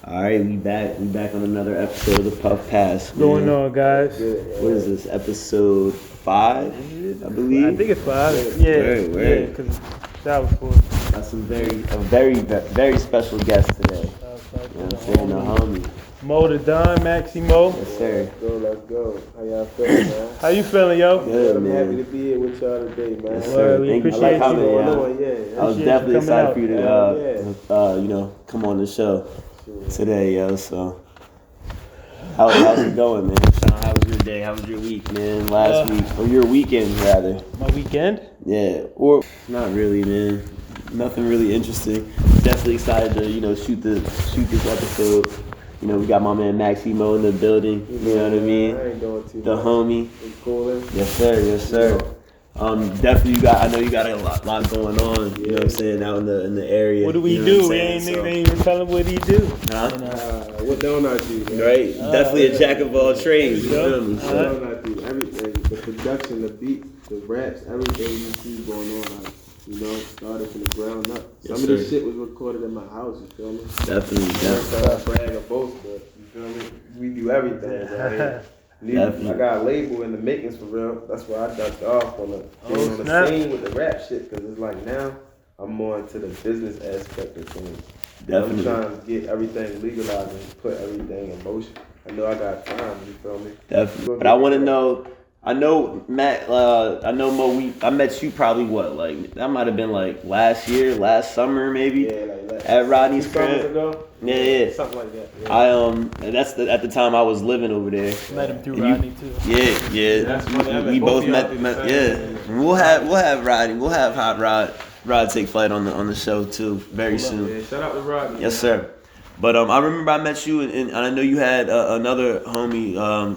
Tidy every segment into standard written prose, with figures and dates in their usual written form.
All right, we back. We back on another episode of the Puff Pass. What's going on, guys? What is this? Episode 5, I believe. I think it's 5. Yeah, Word. because that was 4. Got some very special guest today. You know what I'm saying? The homie. Mo the Don, MaxyMo. Yes, sir. Let's go. How y'all feeling, man? How you feeling, yo? Good, I'm man. happy to be here with y'all today, man. Yes, sir. We Thank you. appreciate I like how you they, going uh, on, yeah. I was Appreciate definitely you excited coming for you to, come on the show today, yo. So, how's it going, man? Sean, how was your day? How was your week, man? Last week, or your weekend, rather? My weekend? Yeah, or not really, man. Nothing really interesting. Definitely excited to, shoot this episode. You know, we got my man MaxyMo in the building. You know what I mean? I ain't doing too The much. homie. It's coolin'. Yes, sir. Definitely I know you got a lot going on. You know what I'm saying, out in the area. What do we you know do? what We I'm ain't saying? niggas ain't even tell him what he do. Huh? What don't I do, man? Right. Definitely a jack of all trades. You feel me? What don't I do? Everything. The production, the beats, the raps, everything you see going on. Started from the ground up. Some of this shit was recorded in my house, you feel me? Definitely. I brag or boast, but you feel me? We do everything right here. Definitely. I got a label in the makings for real. That's why I ducked off on the snap. scene with the rap shit, because it's like now I'm more into the business aspect of things. Definitely. I'm trying to get everything legalized and put everything in motion. I know I got time, you feel me? Definitely. But I want to know. I know Matt. I know Mo. I met you probably that might have been last summer maybe. Yeah, like at Rodney's 2 summers crib. ago. Yeah. Something like that. Yeah. At the time I was living over there. Met him through And Rodney, too. Yeah. That's funny. I met We both both of y'all met. through the Yeah. same- We'll have Rodney. We'll have Hot Rod take flight on the show too very soon. Yeah, shout out to Rodney. Yes, sir. But I remember I met you, and I know you had another homie,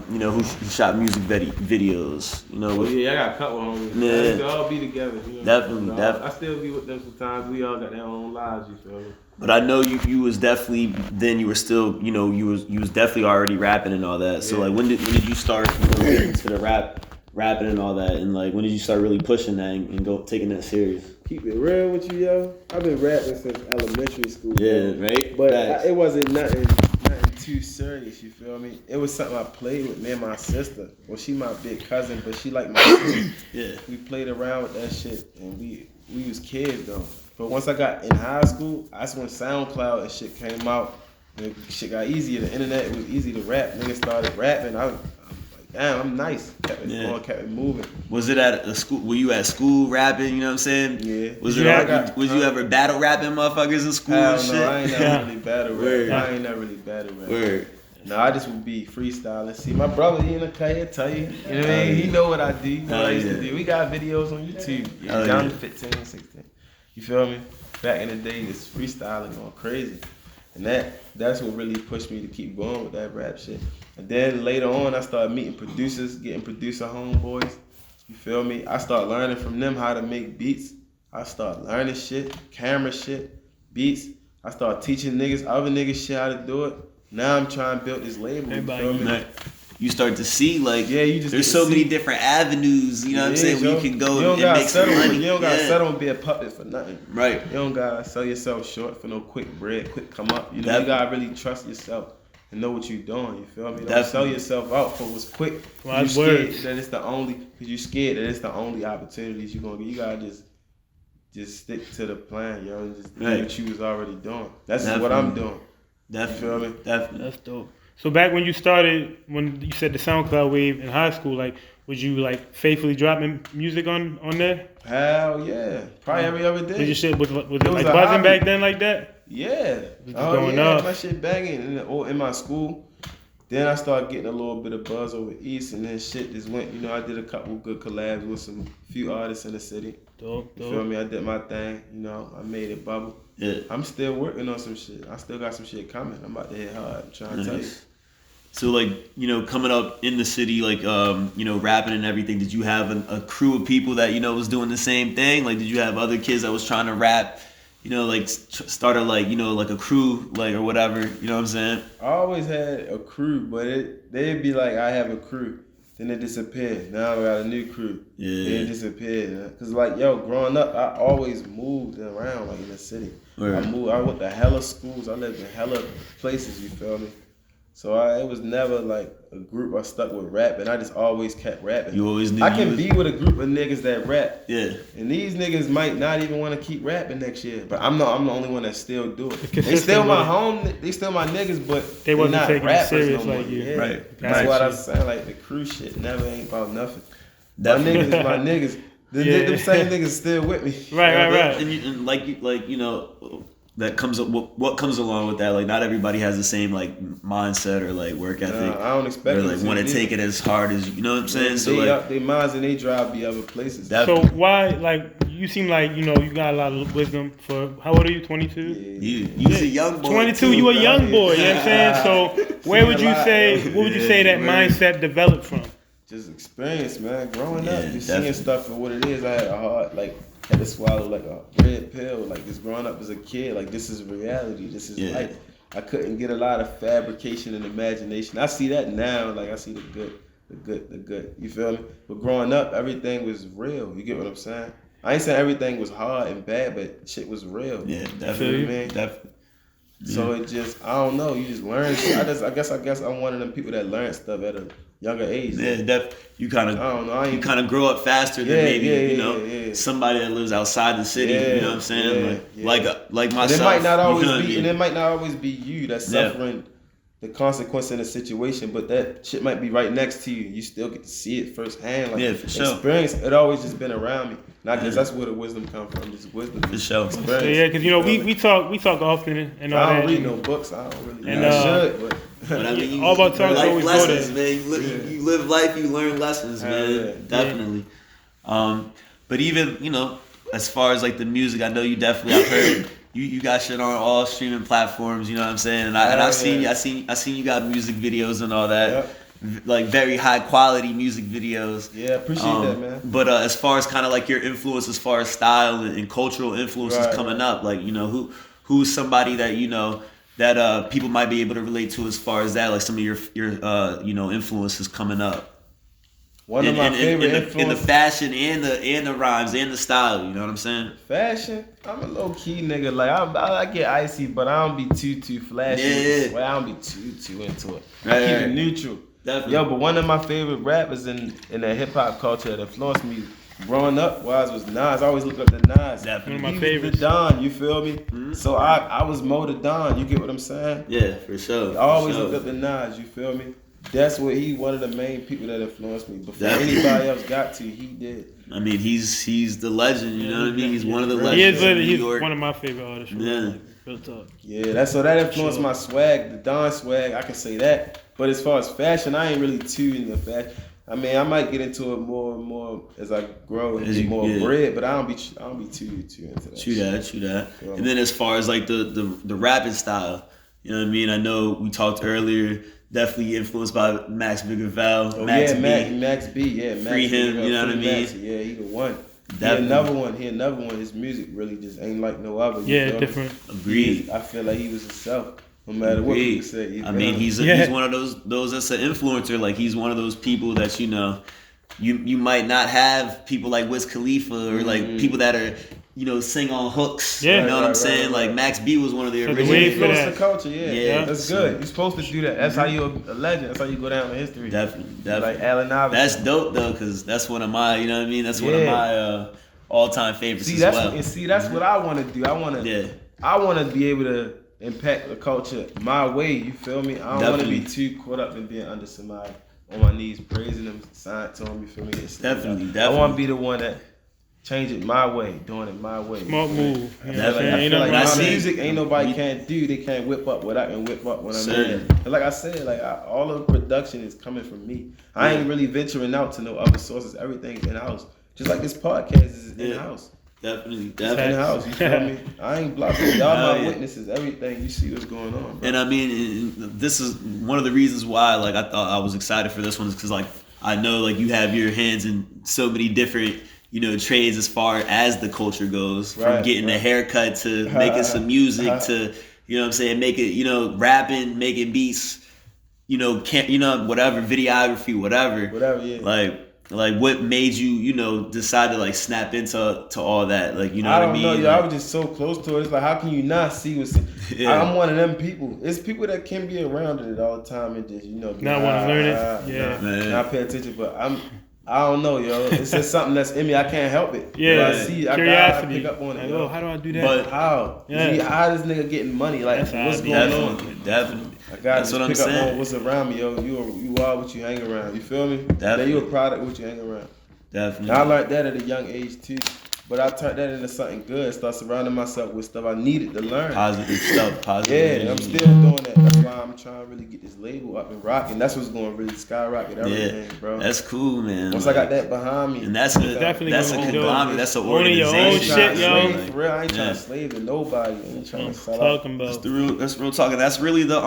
who shot music videos. I got a couple homies. Yeah. We all be together. Definitely. I still be with them sometimes. We all got their own lives, you feel me? But I know you was definitely then you were still you was definitely already rapping and all that. So Yeah. when did you start getting into the rapping and all that, and when did you start really pushing that and go taking that serious? Keep it real with you, yo. I've been rapping since elementary school. Yeah, man. right. But Facts. it wasn't nothing too serious, you feel me? It was something I played with me and my sister. Well, she my big cousin, but she like my sister. Yeah. We played around with that shit, and we was kids though. But once I got in high school, that's when SoundCloud and shit came out. And shit got easier. The internet, it was easy to rap. Niggas started rapping. I'm like, damn, I'm nice. Kept it going, kept it moving. Was it at a school? Were you at school rapping? You know what I'm saying? Yeah. Was You ever battle rapping motherfuckers in school Hell and shit? no, I ain't never really battle Word. rap. I ain't never really battle rap. Word. No, I just would be freestyling. See, my brother, he in the car, he'll tell you. You know what I mean? He know what I do. You know what I used to do. We got videos on YouTube. Down to 15, 16. You feel me? Back in the day, it's freestyling going crazy. And that's what really pushed me to keep going with that rap shit. And then later on, I started meeting producers, getting producer homeboys. You feel me? I started learning from them how to make beats. I started learning shit, camera shit, beats. I started teaching other niggas shit how to do it. Now I'm trying to build this label. You feel me? You start to see you just there's so many different avenues, you know what I'm saying, where you can go and make some money. You don't gotta settle and be a puppet for nothing. Right. You don't gotta sell yourself short for no quick bread, quick come up. You know, you gotta really trust yourself and know what you're doing. You feel me? Don't sell yourself out for what's quick. You scared that it's the only opportunities you're gonna get. You gotta just stick to the plan, yo, and just do what you was already doing. That's what I'm doing. Definitely. You feel me? Definitely. That's dope. So back when you you said the SoundCloud wave in high school, was you faithfully dropping music on there? Hell yeah. Probably every other day. Was your shit was it was buzzing a hobby. back then like that? Yeah. Going off. My shit banging in my school. Then I started getting a little bit of buzz over East, and then shit just went. I did a couple good collabs with few artists in the city. Dope. You feel me? I did my thing. I made it bubble. Yeah. I'm still working on some shit. I still got some shit coming. I'm about to hit hard. I'm trying to tell you. So coming up in the city, rapping and everything, did you have a crew of people that, was doing the same thing? Did you have other kids that was trying to rap, started a crew, or whatever, you know what I'm saying? I always had a crew, but they'd be like, I have a crew. Then it disappeared. Now I got a new crew. Yeah. Then it disappeared. Cause growing up, I always moved around in the city. Right. I went to hella schools. I lived in hella places. You feel me? So it was never like a group I stuck with rap, and I just always kept rapping. You always knew I can be with a group of niggas that rap. Yeah. And these niggas might not even want to keep rapping next year, but I'm the only one that still do it. They Consistent still my with home. They still my niggas, but They wasn't not taking it rappers serious no more. like you. Yeah. Right. That's Gotcha. what I saying. Like the crew shit never ain't about nothing. Definitely. My niggas is my niggas. Yeah. Them same niggas still with me. Right. And like you know, that comes up. What comes along with that? Like, not everybody has the same like mindset or like work ethic. I don't expect or them like to want to either. take it as hard as you know what I'm saying. So They minds and they drive be other places. That- So why, like, you seem like, you got a lot of wisdom for, how old are you, 22? you's a young boy. 22, too, you a bro. young boy, you know what I'm saying? So where would you say, what would you say that mindset developed from? Just experience, man. Growing up, Yeah, just definitely. seeing stuff for what it is. I had a hard, had to swallow like a red pill. Like just growing up as a kid, like this is reality. This is life. I couldn't get a lot of fabrication and imagination. I see that now. Like I see the good. You feel me? But growing up, everything was real. You get what I'm saying? I ain't saying everything was hard and bad, but shit was real. Yeah, You feel definitely. me? Definitely. So it just, I don't know. You just learn. I guess I'm one of them people that learn stuff at a younger age. Yeah, you kind I don't know. I of ain't- you kind of grow up faster than Yeah, maybe yeah. somebody that lives outside the city. Yeah, you know what I'm saying? yeah. Like And myself. it might not always you know what I be, mean? and it might not always be you that's Yeah. suffering the consequence in the situation, but that shit might be right next to you. You still get to see it firsthand. Like Yeah, for sure. experience. It always just been around me, and I guess that's where the wisdom come from. Just wisdom. For sure. Experience. Yeah, because we talk often and all I that. don't read no books. I don't really. And, I should, but. But I mean, all about talks life always go lessons, there. man. You live life, you learn lessons, man. Yeah. Definitely. But even as far as like the music, I know you definitely. I've heard you got shit on all streaming platforms. You know what I'm saying? And I've seen you got music videos and all that. Yep. Like very high quality music videos. Yeah, appreciate that, man. But as far as kind of like your influence, as far as style and cultural influences Right, coming up, like who's somebody that that people might be able to relate to as far as that, like some of your influences coming up. One of my favorite in the influences. fashion and the rhymes and the style. You know what I'm saying? Fashion, I'm a low key nigga. Like I get icy, but I don't be too flashy. Yeah. Well, I don't be too into it. I Right, keep right. it neutral. Definitely. Yo, but one of my favorite rappers in the hip hop culture that influenced me growing up was Nas. I always look up to Nas. Definitely. One of my He was favorites. the Don, you feel me? So I was Mo the Don. You get what I'm saying? Yeah, for sure. I always for sure. look up to Nas. You feel me? That's what one of the main people that influenced me. Before Definitely. anybody else got to, he did. I mean, he's the legend. You know what I mean? He's one of the He legends. He is of literally, New he's York. one of my favorite artists. Yeah. Real talk. Yeah, that influenced my swag, the Don swag. I can say that. But as far as fashion, I ain't really too into fashion. I mean, I might get into it more and more as I grow and As get you- more yeah. bread. But I don't be too into that. True that. Yeah. And then as far as like the rapping style, you know what I mean? I know we talked earlier, definitely influenced by Max Bigger Val, Oh Max yeah, B. Max B. Yeah, Max Free him, B, you know what I Free Max. mean? Yeah, he the one. Definitely. He another one. His music really just ain't like no other. You Yeah, feel me? different. Agreed. I feel like he was himself, no matter what Agreed. people say. You I feel mean, me? he's one of those that's an influencer. Like he's one of those people that you might not have people like Wiz Khalifa or like people that are sing on hooks. Yeah. You know what I'm Right, saying? right. Like Max B was one of the So the original. way He for influenced that. the culture. Yeah, Yeah, that's so- good. You're supposed to do that. That's how you're a legend. That's how you go down in history. Definitely. Like Allen Iverson. That's dope though, because that's one of my, you know what I mean? That's one of Yeah. my all-time favorites See, as that's well. that's what I want to do. I want to. Yeah. I want to be able to impact the culture my way. You feel me? I don't want to be Definitely. too caught up in being under somebody on my knees, praising them, signing to them. You feel me? Definitely, I want to be the one that change it my way, doing it my way. Smart move. You know what I'm Definitely. saying? I Ain't feel like nothing I my wrong see- with music ain't nobody can't do. They can't whip up what I can whip up when I'm Sir. in. And like I said, all of the production is coming from me. I ain't really venturing out to no other sources. Everything's in house. Just like this podcast is in house. Definitely. In house. You feel me? I ain't blocking. Y'all Hell my yeah. witnesses. Everything you see what's going on. Bro. And I mean, this is one of the reasons why, like, I thought I was excited for this one is because, like, I know, like, you have your hands in so many different, trades as far as the culture goes. From Right, getting a right. haircut to making some music to, you know what I'm saying, making, rapping, making beats, whatever, videography, whatever. Whatever, yeah. Like, like what made you, you know, decide to like snap into all that? Like, you know I what I don't mean? know, Like, yo. I was just so close to it. It's like, how can you not see what's? Yeah. I'm one of them people. It's people that can be around it all the time and just, you know, Not want to learn it. Yeah. not pay attention. But I don't know, yo. It's just something that's in me. I can't help it. Yeah. But I see, I gotta pick up on it. Like, yo. oh, how do I do that? But How? Yeah. See, how this nigga getting money? Like, That's how what's I be. going on? Definitely. I gotta That's just what I'm pick up saying. on what's around me, yo. You are what you hang around. You feel me? Definitely. Then you a product of what you hang around. Definitely. And I learned that at a young age too. But I turned that into something good. Start surrounding myself with stuff I needed to learn. Positive stuff. Positive. Yeah, I'm still doing that. That's why I'm trying to really get this label up and rocking. That's what's going to really skyrocket everything, bro. That's cool, man. Once like, I got that behind me. and that's a Definitely that's a gonna be dope. conglomerate. That's an Owning your organization. own shit, yo. For real, I ain't trying to slave to nobody. I ain't trying to sell out. Talking That's about. the real. That's real talking. That's really the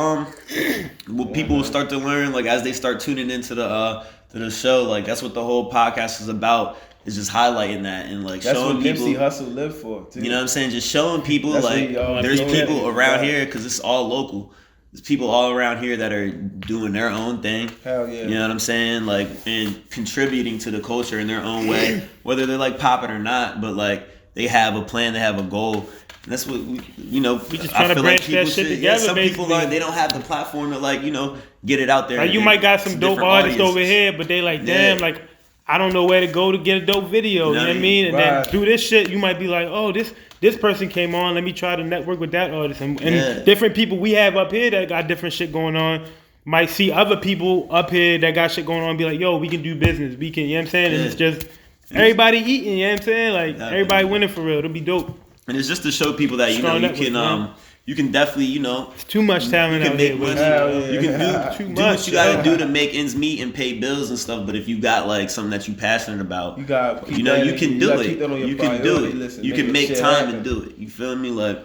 what people will start to learn, like as they start tuning into the show. Like that's what the whole podcast is about. Is just highlighting that and like That's showing what people. Nipsey Hussle lived for, too. You know what I'm saying? Just showing people That's like what he there's always people did. around Right. here because it's all local. There's people all around here that are doing their own thing. Hell yeah. You know what I'm saying? Like and contributing to the culture in their own way, whether they're like popping or not. But like they have a plan, they have a goal. And that's what we, you know. We just trying to branch that shit together, Yeah, some people basically. they don't have the platform to like get it out there. Like you and might got some dope different artists over audiences. here, but they like, damn, Yeah. like I don't know where to go to get a dope video. You know what I mean? And Right. then do this shit, you might be like, oh, this person came on. Let me try to network with that artist. And Yeah. different people we have up here that got different shit going on might see other people up here that got shit going on and be like, yo, we can do business. We can, you know what I'm saying? And Yeah. it's just everybody eating, you know what I'm saying? Like Definitely. everybody winning for real. It'll be dope. And it's just to show people that Strong network, you can definitely It's too much talent you can out make here. money. With Hell yeah. You can Too do what much, you gotta yeah. do to make ends meet and pay bills and stuff. But if you got like something that you're passionate about, You got you can do it. You can do it. Listen, You can make shit time happen. and do it. You feel me? Like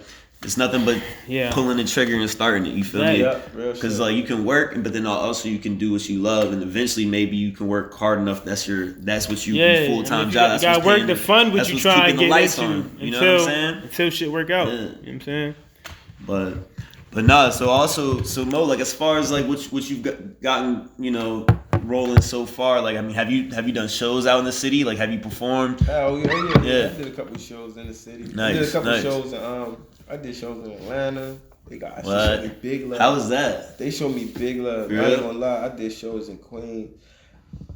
it's nothing but Yeah. pulling the trigger and starting it. You feel Right. me? Yeah, real Because shit. like you can work, but then also you can do what you love, and eventually maybe you can work hard enough. That's what you Yeah, full time and if job. you That's gotta what's work paying to fund what that's you what's try keeping and the get lights into on. You know what I'm saying? until shit work out. Yeah. You know what I'm saying? But nah. So Mo, like as far as like what you've gotten, rolling so far. Like I mean, have you done shows out in the city? Like have you performed? Hell yeah. Yeah. I did a couple shows in the city. I Nice, did a couple nice. shows in I did shows in Atlanta. They got What? showed me big love. How was that? They showed me big love. I Really? ain't gonna lie. I did shows in Queens.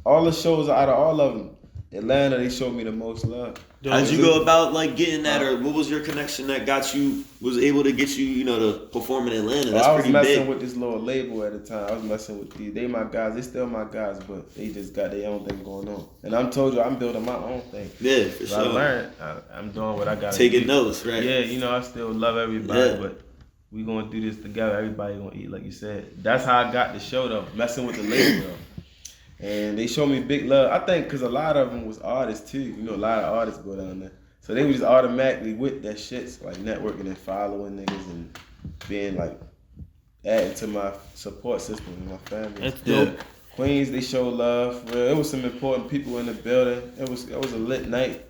All the shows out of all of them, Atlanta, they showed me the most love. How'd you go about like getting that, or what was your connection that was able to get you, to perform in Atlanta? That's I was pretty messing big. with this little label at the time. I was messing with these. They my guys. They still my guys, but they just got their own thing going on. And I'm told you, I'm building my own thing. Yeah, for So I sure. learned. I'm doing what I got to Taking do. notes, right? Yeah, I still love everybody, Yeah. but we gonna do this together. Everybody gonna eat, like you said. That's how I got the show though, messing with the label though. And they showed me big love. I think because a lot of them was artists too. A lot of artists go down there. So they was just automatically with that shit, so like networking and following niggas and being like adding to my support system and my family. That's dope. Queens, they showed love. For real. It was some important people in the building. It was a lit night.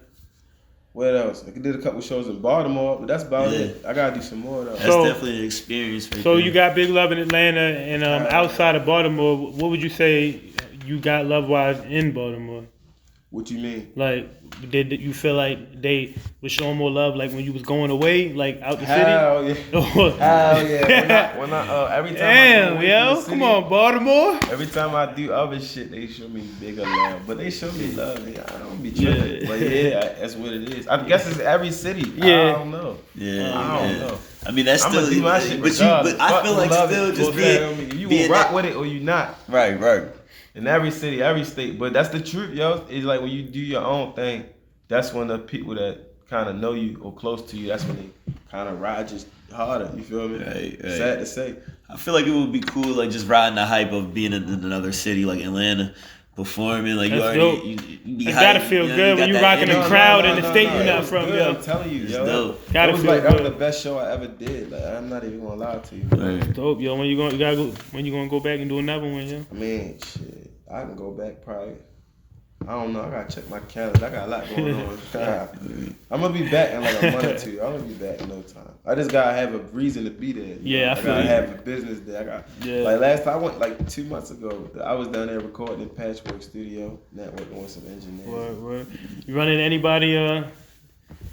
What else? I did a couple shows in Baltimore, but that's about it. I gotta do some more though. That's So- definitely an experience. Right So there. you got big love in Atlanta, and outside of Baltimore, what would you say you got love wise in Baltimore? What you mean? Like, did you feel like they was showing more love like when you was going away, like out the Hell yeah. city? Hell yeah. When I every time I go Damn, away from yo, the city, come on, Baltimore. Every time I do other shit, they show me bigger love. But they show me love. I don't be tripping. Yeah. But yeah, that's what it is. I guess it's every city. Yeah. I don't know. Yeah, I don't yeah. know. I mean, that's I'm still. gonna do my shit. But I feel like still just being. You being will rock that- with it or you not. Right. In every city, every state. But that's the truth, yo. It's like when you do your own thing, that's when the people that kind of know you or close to you, that's when they kind of ride just harder. You feel me? Right. Sad to say. I feel like it would be cool, like just riding the hype of being in another city like Atlanta, performing. Like That's you already, dope. you be It hyped, gotta feel good when got you that rocking the energy. crowd in the state you're It not was from, good, yo. I'm telling you, It's yo. dope. Gotta It was feel like that was good. the best show I ever did. Like I'm not even gonna lie to you. Right. Dope, yo. When you gonna go back and do another one, yo? I mean, shit. I can go back probably I don't know. I gotta check my calendar. I got a lot going on. I'm gonna be back in like a month or two. I'm gonna be back in no time. I just gotta have a reason to be there. Yeah, I gotta have a business there. Like last time I went like 2 months ago. I was down there recording in Patchwork Studio, networking with some engineers. Word. You running anybody?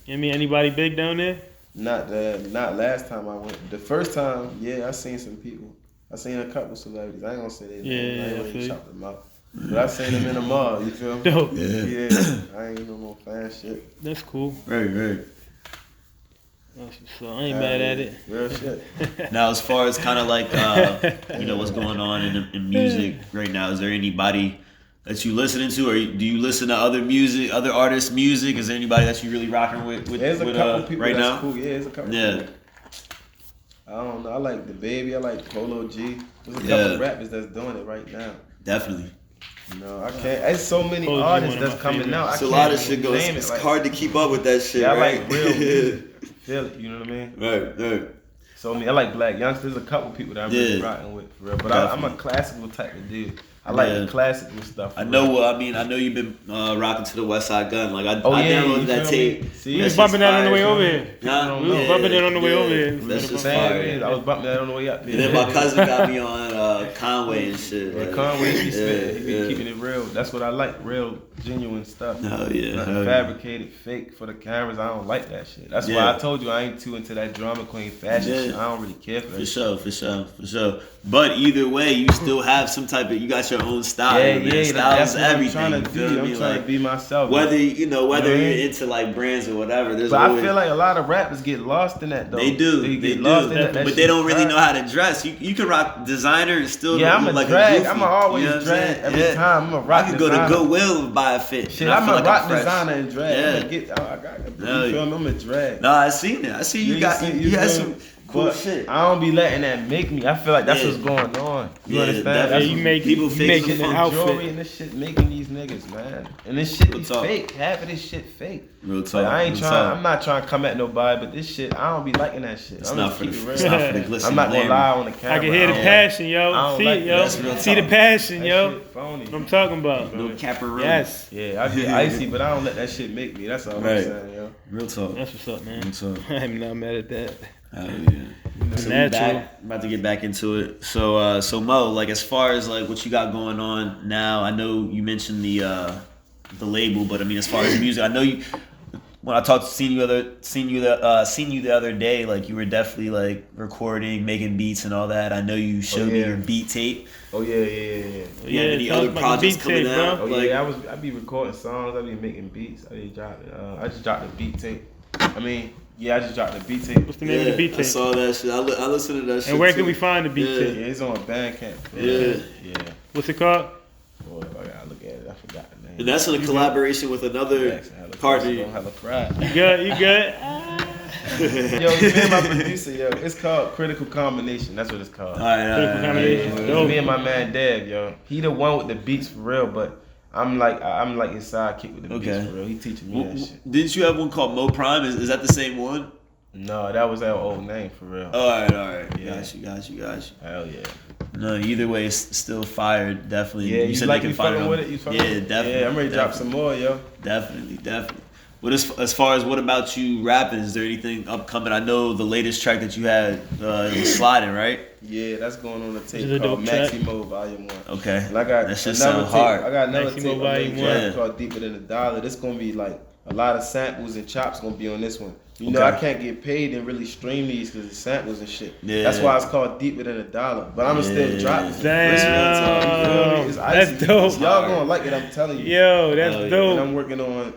Anybody big down there? Not last time I went. The first time, yeah, I seen some people. I seen a couple celebrities. I ain't gonna say their names. I ain't really chop them out. But I seen them in the mall, you feel me? Dope. Yeah. I ain't no more fan shit. That's cool. Right. So I ain't mad at it. Real shit. Now, as far as kind of like, what's going on in music right now, is there anybody that you listening to, or do you listen to other artists' music? Is there anybody that you really rocking with There's a couple people right that's now? cool. Yeah, there's a couple people. I don't know. I like the Baby. I like Polo G. There's a couple rappers that's doing it right now. Definitely. No, I can't. There's so many Polo G, artists one of that's my coming out. It's a lot of shit going. It's like, hard to keep up with that shit. Yeah, right? I like real music. Feel it, you know what I mean? Right. So I like Black Youngsters. There's a couple people that I'm really rocking with, for real. But I'm a classical type of dude. I like the classical stuff. I know. I know you've been rocking to the West Side Gun. Like I downloaded that tape. We was bumping that on the way over here. We was bumping it on the way over here. That's just fire. I was bumping that on the way up there. And then my cousin got me on Conway and shit. Yeah, Conway, he be keeping it real. That's what I like, real, genuine stuff. Hell yeah. Nothing fabricated, fake for the cameras. I don't like that shit. That's why I told you I ain't too into that drama queen fashion shit. I don't really care for that. For sure. But either way, you still have some type of, you got your own style. That's what everything. I'm trying to do. I'm trying to be myself. Whether you're into like brands or whatever, there's but always, I feel like a lot of rappers get lost in that though. They do. They get do. lost in that but they don't really know how to dress. You can rock designer and still I'm a like drag. a goofy, I'm always you know drag every time. I'm a rock I could designer. go to Goodwill and buy a fit. Shit, I'm a rock designer and drag. Yeah. I'm a drag. No, I seen it. I see you had some cool shit. I don't be letting that make me. I feel like that's what's going on. You understand? Yeah, you making an outfit. Jewelry and this shit making these niggas, man. And this shit is fake. Half of this shit fake. Real talk. Like, I'm not trying to come at nobody, but this shit, I don't be liking that shit. It's not for the glistening. I'm not gonna lie on the camera. I can hear the passion, yo. See it, yo. See the passion, yo. Phony. What I'm talking about. No caparoo. Yes. Yeah, I get icy, but I don't let that shit make me. That's all I'm saying, yo. Real talk. That's what's up, man. Real talk. I'm not mad at that. Hell yeah. So I'm about to get back into it. So Mo, like as far as like what you got going on now, I know you mentioned the label, but I mean as far as music, I know you. When I seen you the other day, like you were definitely like recording, making beats and all that. I know you showed me your beat tape. Oh yeah. You had any other projects coming out? I be recording songs. I be making beats. I just dropped the beat tape. I just dropped the beat tape. What's the name of the beat tape? I saw that shit. I listened to that shit. And where can we find the beat tape? Yeah, it's on Bandcamp. Yeah. What's it called? Boy, I gotta look at it. I forgot the name. And that's in a collaboration with another partner. You You good? Yo, me and my producer, yo, it's called Critical Combination. That's what it's called. Critical Combination. Me and my man Dev, yo. He the one with the beats for real, but I'm like his sidekick with the beats for real. He teaching me that shit. Didn't you have one called Mo Prime? Is that the same one? No, that was our old name for real. All right. Yeah. Got you. Hell yeah. No, either way, it's still fire. Definitely. Yeah, you said they can find it. With it? Definitely. Yeah, I'm ready to drop some more, yo. Definitely. But as far as what about you rapping? Is there anything upcoming? I know the latest track that you had was Sliding, right? Yeah, that's going on the tape called MaxyMo Volume 1. Okay. And I got that shit another sound hard. I got another MaxyMo tape Volume 1 called Deeper Than $1. This gonna be like a lot of samples and chops gonna be on this one. You know, I can't get paid and really stream these because it's samples and shit. Yeah. That's why it's called Deeper Than $1. But I'm still dropping. Damn. That's dope. Y'all gonna like it, I'm telling you. Yo, that's dope. And I'm working on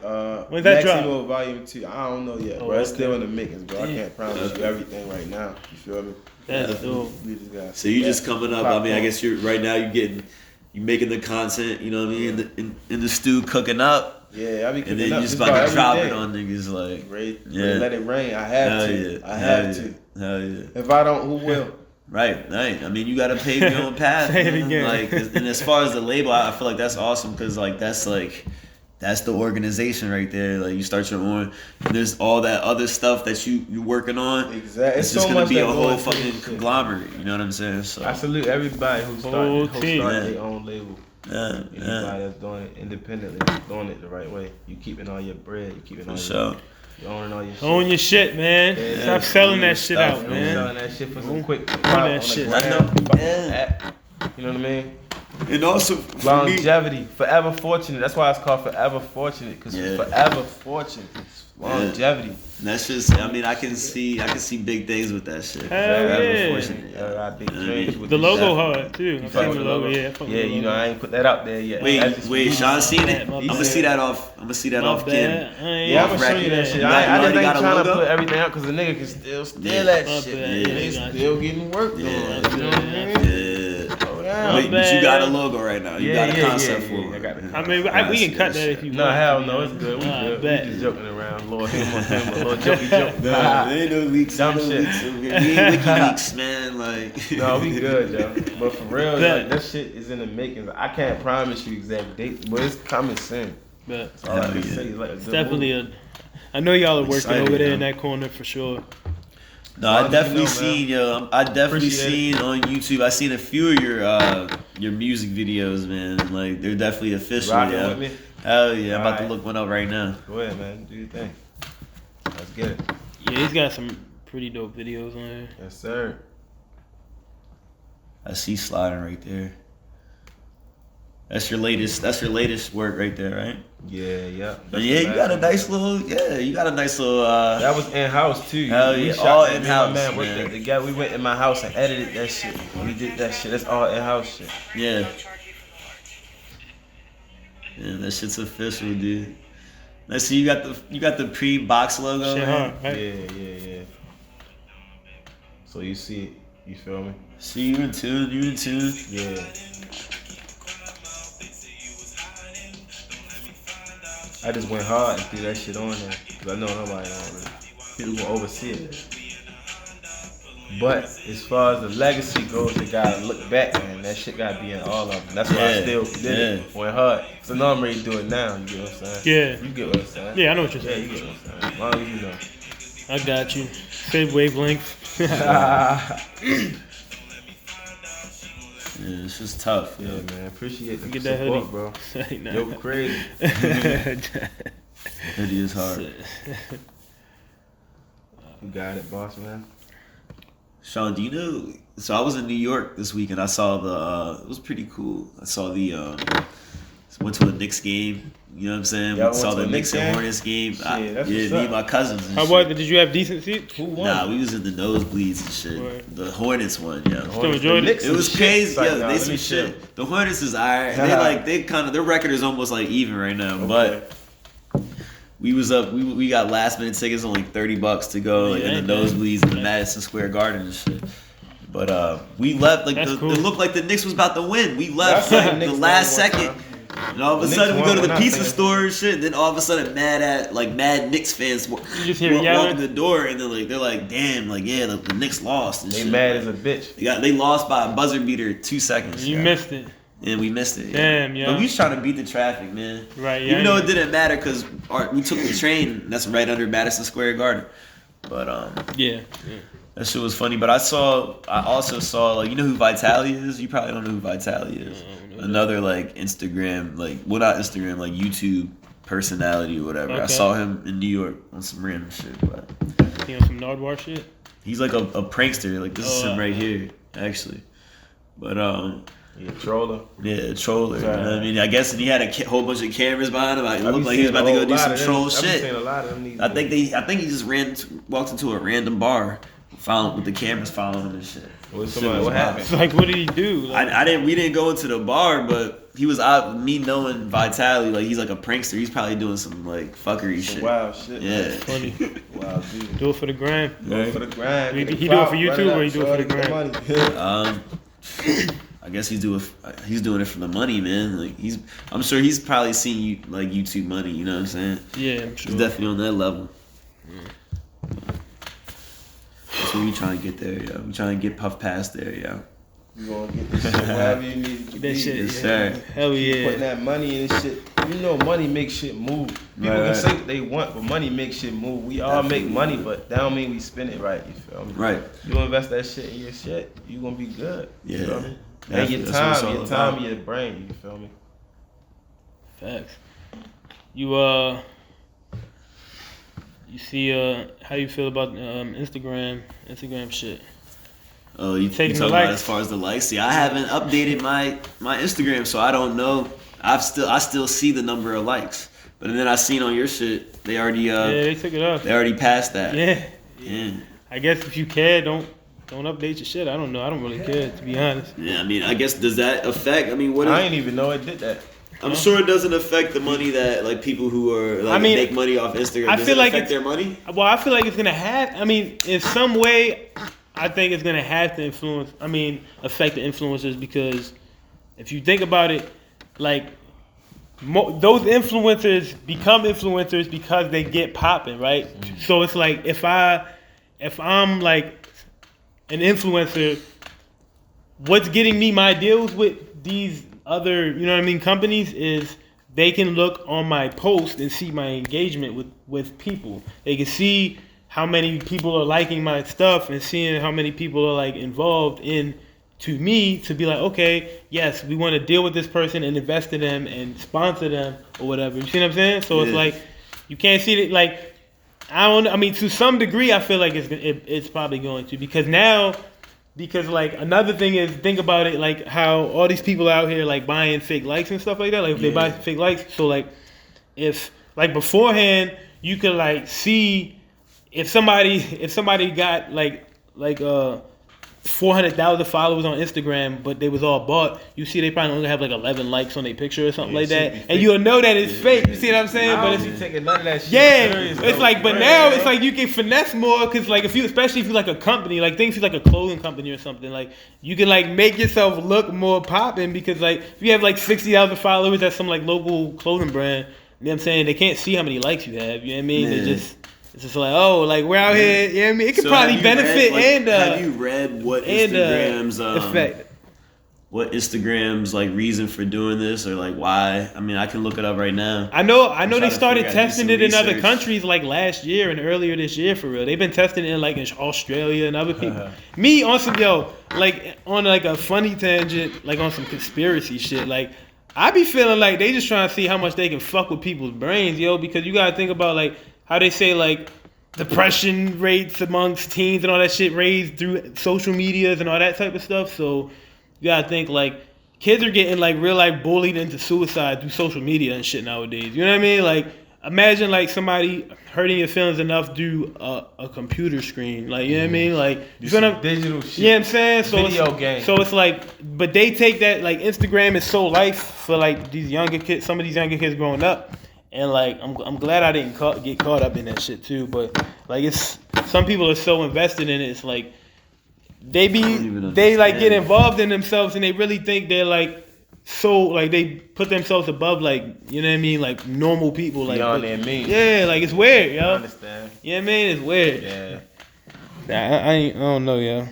when's that MaxyMo Volume 2. I don't know yet, bro. It's still in the makings, bro. I can't promise you everything right now. You feel me? That's dope. So you just coming up. I mean, I guess you're making the content. You know what I mean? In the stew, cooking up. Yeah, I be cooking and then up. you just about to drop it on niggas like. Let it rain. I have to. I have to. Hell yeah. If I don't, who will? Right. I mean, you got to pave your own path. Say it again. Like, and as far as the label, I feel like that's awesome because that's the organization right there. Like you start your own. And there's all that other stuff that you're working on. Exactly. It's just gonna be a whole fucking conglomerate. You know what I'm saying? So I salute everybody who started their own label. Anybody that's doing it independently, doing it the right way. You keeping all your bread. You keeping all you owning all your shit. Own your shit, man. Yeah, Stop selling that shit out, You man. selling that shit for some quick that on the shit. gram. You know what I mean? And also Longevity, forever fortunate. That's why it's called forever fortunate, because forever fortunate. Longevity. That's just. I mean, I can see big things with that shit. Hell yeah. Fortunate. I got big dreams with The this logo shit. hard too. I've seen the logo. Yeah, you know I ain't put that out there yet. Wait, Sean seen it? My I'm gonna see that off. I'm gonna see that off Kim. Yeah, I'm gonna show you that shit. I already just ain't got a trying to logo? put everything out because the nigga can still steal that shit. They still getting work done. You know what I mean? Yeah. Wait, but you got a logo right now. You got a concept for it. I got it. I mean, we can cut that if you want. No, hell no, it's good. We good. We just joking around. Lord, him, a little jokey joke. There ain't no leaks. Dumb shit. We ain't WikiLeaks, man. Like, no, we good, yo. But for real, like, that shit is in the making. I can't promise you exact dates, but it's coming soon. But all I can say is like a good definitely movie. I know y'all are working excited, over there man. in that corner for sure. no, I definitely man. I definitely Appreciate seen on YouTube. I seen a few of your music videos, man. Like, they're definitely official. Rocking Yeah. with me? Hell yeah, I'm about Alright. to look one up right now. Go ahead, man. Do your thing. Let's get it. Yeah, he's got some pretty dope videos on there. Yes, sir. I see sliding right there. That's your latest work right there, right? Yeah. But yeah, you got a nice little. That was in house too. Hell We yeah, shot all that, in-house, man. Worked man. at the guy. We went in my house and edited that shit. We did that shit. That's all in house shit. Yeah. Yeah, that shit's official, dude. Let's see, you got the pre-box logo, Shit man. hard, right? Yeah. So you see it. You feel me? See, you in tune. Yeah. I just went hard and threw that shit on there because I know nobody on it. People gonna oversee it. But as far as the legacy goes, they gotta look back, man. That shit gotta be in all of them. That's why I still did it. Went hard. So now I'm ready to do it now. You get what I'm saying? Yeah. You get what I'm saying? Yeah, I know what you're Yeah, saying. you get what I'm saying. As long as you know. I got you. Same wavelength. Yeah, it's just tough. Yeah, man. Appreciate the Get that support, hoodie. bro. Yo, crazy. It is hard. You got it, boss, man. Sean, do you know? So I was in New York this week and I saw it was pretty cool. I saw went to a Knicks game. You know what I'm saying? Y'all We saw went to the a Knicks Knicks and game? Hornets game. Shit, Yeah, that's me what's and up. my cousins. And How shit. was it? Did you have decent seats? Who won? Nah, we was in the nosebleeds and shit. Word. The Hornets won, yeah. Still enjoyed it? It was crazy, Like, yo. nah, They let some me shit. The Hornets is alright. Their record is almost like even right now. But we was up. We got last minute tickets, only $30 to go like, in the nosebleeds in the Madison Square Garden and shit. But we left like That's it cool. looked like the Knicks was about to win. We left That's like like, the Knicks last won one second. time. And all of a The sudden we Knicks go to won the when I pizza think. store and shit. And then all of a sudden mad Knicks fans You just hear walk yelling? in the door and they're like, damn, like yeah, the Knicks lost. And They shit. mad as a bitch. They lost by a buzzer beater 2 seconds. You missed it. And we missed it. Damn, yeah. But we was trying to beat the traffic, man. Right, yeah. Even though it didn't matter because we took the train that's right under Madison Square Garden. But Yeah. that shit was funny. But I also saw like, you know who Vitali is? You probably don't know who Vitali is. Another like Instagram, not Instagram, like YouTube personality or whatever. I Okay. saw him in New York on some random shit. But You know, some Nardwar shit? he's like a prankster. Like this is him right here, actually. But Yeah, troller. yeah, troller. You know what I mean? I guess he had a whole bunch of cameras behind him. It I be looked like he was seeing about to a go whole do lot some of them. troll I be shit. seeing a lot of them these I think days. he just walked into a random bar, found with the cameras following him and shit. What Shit was happened? wild. It's like, what did he do? Like, We didn't go into the bar, but he was out. Me knowing Vitali, like he's like a prankster. He's probably doing some like fuckery shit. Wild shit. Yeah. funny. Wild dude. Do it for the gram. Do it for the grind. He get do it clout, for YouTube run it or he up, do it for the shorty, gram? money. I guess he's doing it for the money, man. Like I'm sure he's probably seen you like YouTube money. You know what I'm saying? Yeah, I'm sure. He's definitely on that level. So we trying to get there, yo. We trying to get Puff past there, yo. You gonna get this shit wherever you need to That be. shit, Yes, yeah. sir. Hell Putting yeah. that money in this shit. You know money makes shit move. People Right. can say what they want, but money makes shit move. We all make money, but that don't mean we spend it right. You feel me? Right. You invest that shit in your shit, you gonna be good. You Yeah. feel me? And your time, your brain. You feel me? Facts. You see how you feel about Instagram shit? Oh, you talking about as far as the likes? See, I haven't updated my Instagram, so I don't know. I still see the number of likes, but then I seen on your shit they already they took it off. They already passed that. Yeah. I guess if you care, don't update your shit. I don't know. I don't really care, to be honest. Yeah, I mean, I guess does that affect? I mean, I didn't even know it did that. I'm sure it doesn't affect the money that like people who are make money off Instagram. Does it affect their money? Well, I feel like it's gonna have. I mean, in some way, I think it's gonna have to affect the influencers, because if you think about it, like those influencers become influencers because they get popping, right? Mm-hmm. So it's like if I'm like an influencer, what's getting me my deals with these other, companies is they can look on my post and see my engagement with people. They can see how many people are liking my stuff and seeing how many people are like involved in to me to be like, okay, yes, we want to deal with this person and invest in them and sponsor them or whatever. You see what I'm saying? So It's like you can't see it like to some degree I feel like it's probably going to, because like another thing is, think about it, like how all these people out here like buying fake likes and stuff like that. Like if they buy fake likes, so like if like beforehand you could like see if somebody got like 400,000 followers on Instagram, but they was all bought, you see they probably only have like 11 likes on their picture or something like that, and you'll know that it's fake. You see what I'm saying? But if you taking none of that shit serious, it's like, but now it's like you can finesse more, because like especially if you like a company, like think if you like a clothing company or something, like you can like make yourself look more popping, because like if you have like 60,000 followers at some like local clothing brand, you know what I'm saying, they can't see how many likes you have. You know what I mean? They it's just like, oh, like we're out here. You know what I mean? It could probably benefit have you read what Instagram's effect? What Instagram's like reason for doing this, or like why? I mean, I can look it up right now. I know they started testing it in other countries like last year and earlier this year, for real. They've been testing it in like in Australia and other people. Me on some like on like a funny tangent, like on some conspiracy shit, like I be feeling like they just trying to see how much they can fuck with people's brains, because you gotta think about like how they say like depression rates amongst teens and all that shit raised through social medias and all that type of stuff. So you gotta think like kids are getting like real life bullied into suicide through social media and shit nowadays. You know what I mean? Like imagine like somebody hurting your feelings enough through a computer screen. Like, you know what I mean? Like digital shit. You know what I'm saying? So video game. So it's like, but they take that, like Instagram is so life for like these younger kids, some of these younger kids growing up. And like I'm glad I didn't get caught up in that shit too, but like it's some people are so invested in it. It's like they get involved in themselves, and they really think they're like so like they put themselves above like, you know what I mean, like normal people, like beyond their means. Yeah, like it's weird, yo. I understand. You know what I mean? It's weird. Yeah. I don't know, yo.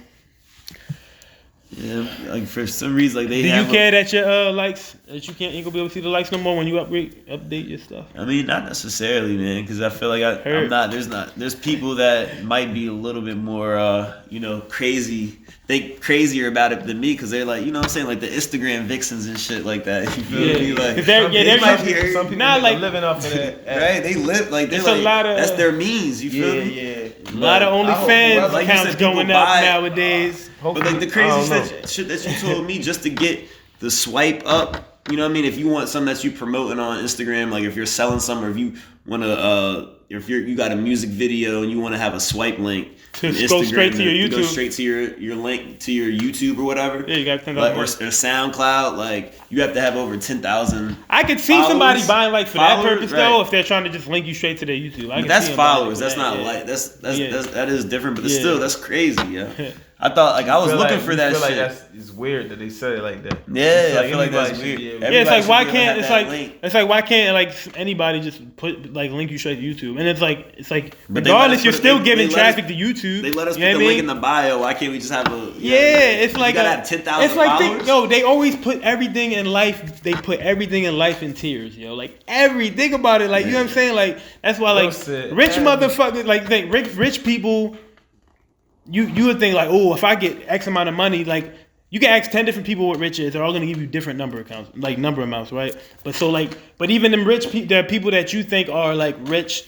Yeah, like for some reason, like they. Do you care that your likes that you ain't gonna be able to see the likes no more when you update your stuff? I mean, not necessarily, man, because I feel like I'm not. There's people that might be a little bit more, crazy. Think crazier about it than me, because they're like, you know what I'm saying, like the Instagram vixens and shit like that. You feel me? Like, some people not like living off of that, right? They live like they're like that's their means. You feel me? Yeah. A lot of OnlyFans accounts going up nowadays. But like the crazy shit that you told me, just to get the swipe up, you know what I mean? If you want something that you promoting on Instagram, like if you're selling something, or if you want to, if you got a music video and you want to have a swipe link to go straight to your YouTube, go straight to your link to your YouTube or whatever. Yeah, you got 10,000. Like, or SoundCloud, like you have to have over 10,000. I could see somebody buying like for that purpose though, if they're trying to just link you straight to their YouTube. That's followers. That's not like that is different, but still that's crazy. Yeah. I thought I was looking for that shit. It's weird that they said it like that. Yeah, I feel like that's weird. It's like why can't like anybody just put like link you straight to YouTube? And it's like regardless, you're still giving traffic to YouTube. They let us put the link in the bio. Why can't we just have a? It's like you gotta have 10,000 followers. They always put everything in life. They put everything in life in tiers, yo. Like think about it. Like you know what I'm saying. Like that's why like rich motherfuckers like rich people. You would think like, oh, if I get X amount of money, like you can ask 10 different people what rich is. They're all gonna give you different number amounts, right? But even them rich people, there are people that you think are like rich.